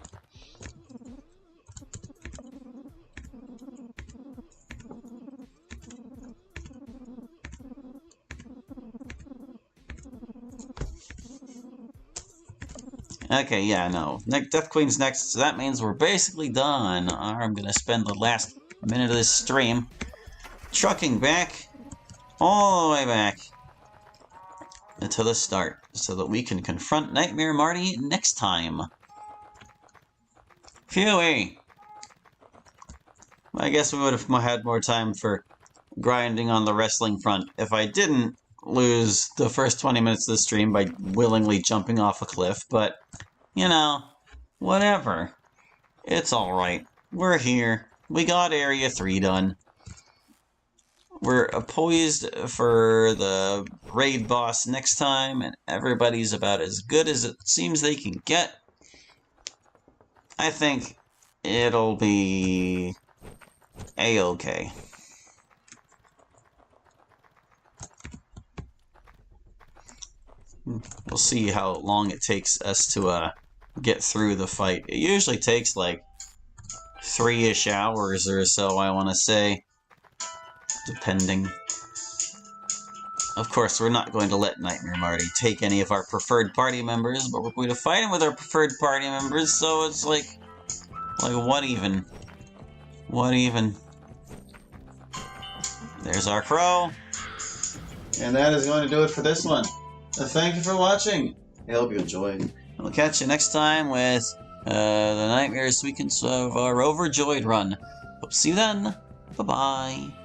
Okay, yeah, no. Death Queen's next, so that means we're basically done. I'm gonna spend the last minute of this stream trucking back, all the way back to the start, so that we can confront Nightmare Marty next time. Phew-y! I guess we would have had more time for grinding on the wrestling front if I didn't lose the first 20 minutes of the stream by willingly jumping off a cliff, but, you know, whatever. It's alright. We're here. We got Area 3 done. We're poised for the raid boss next time, and everybody's about as good as it seems they can get. I think it'll be a-okay. We'll see how long it takes us to get through the fight. It usually takes like 3-ish hours or so, I want to say, depending. Of course, we're not going to let Nightmare Marty take any of our preferred party members, but we're going to fight him with our preferred party members, so it's like what even? What even? There's our crow. And that is going to do it for this one. Thank you for watching. I hope you enjoyed. We'll catch you next time with the Nightmare Sequence of our OverJoyed run. Hope to see you then. Bye-bye.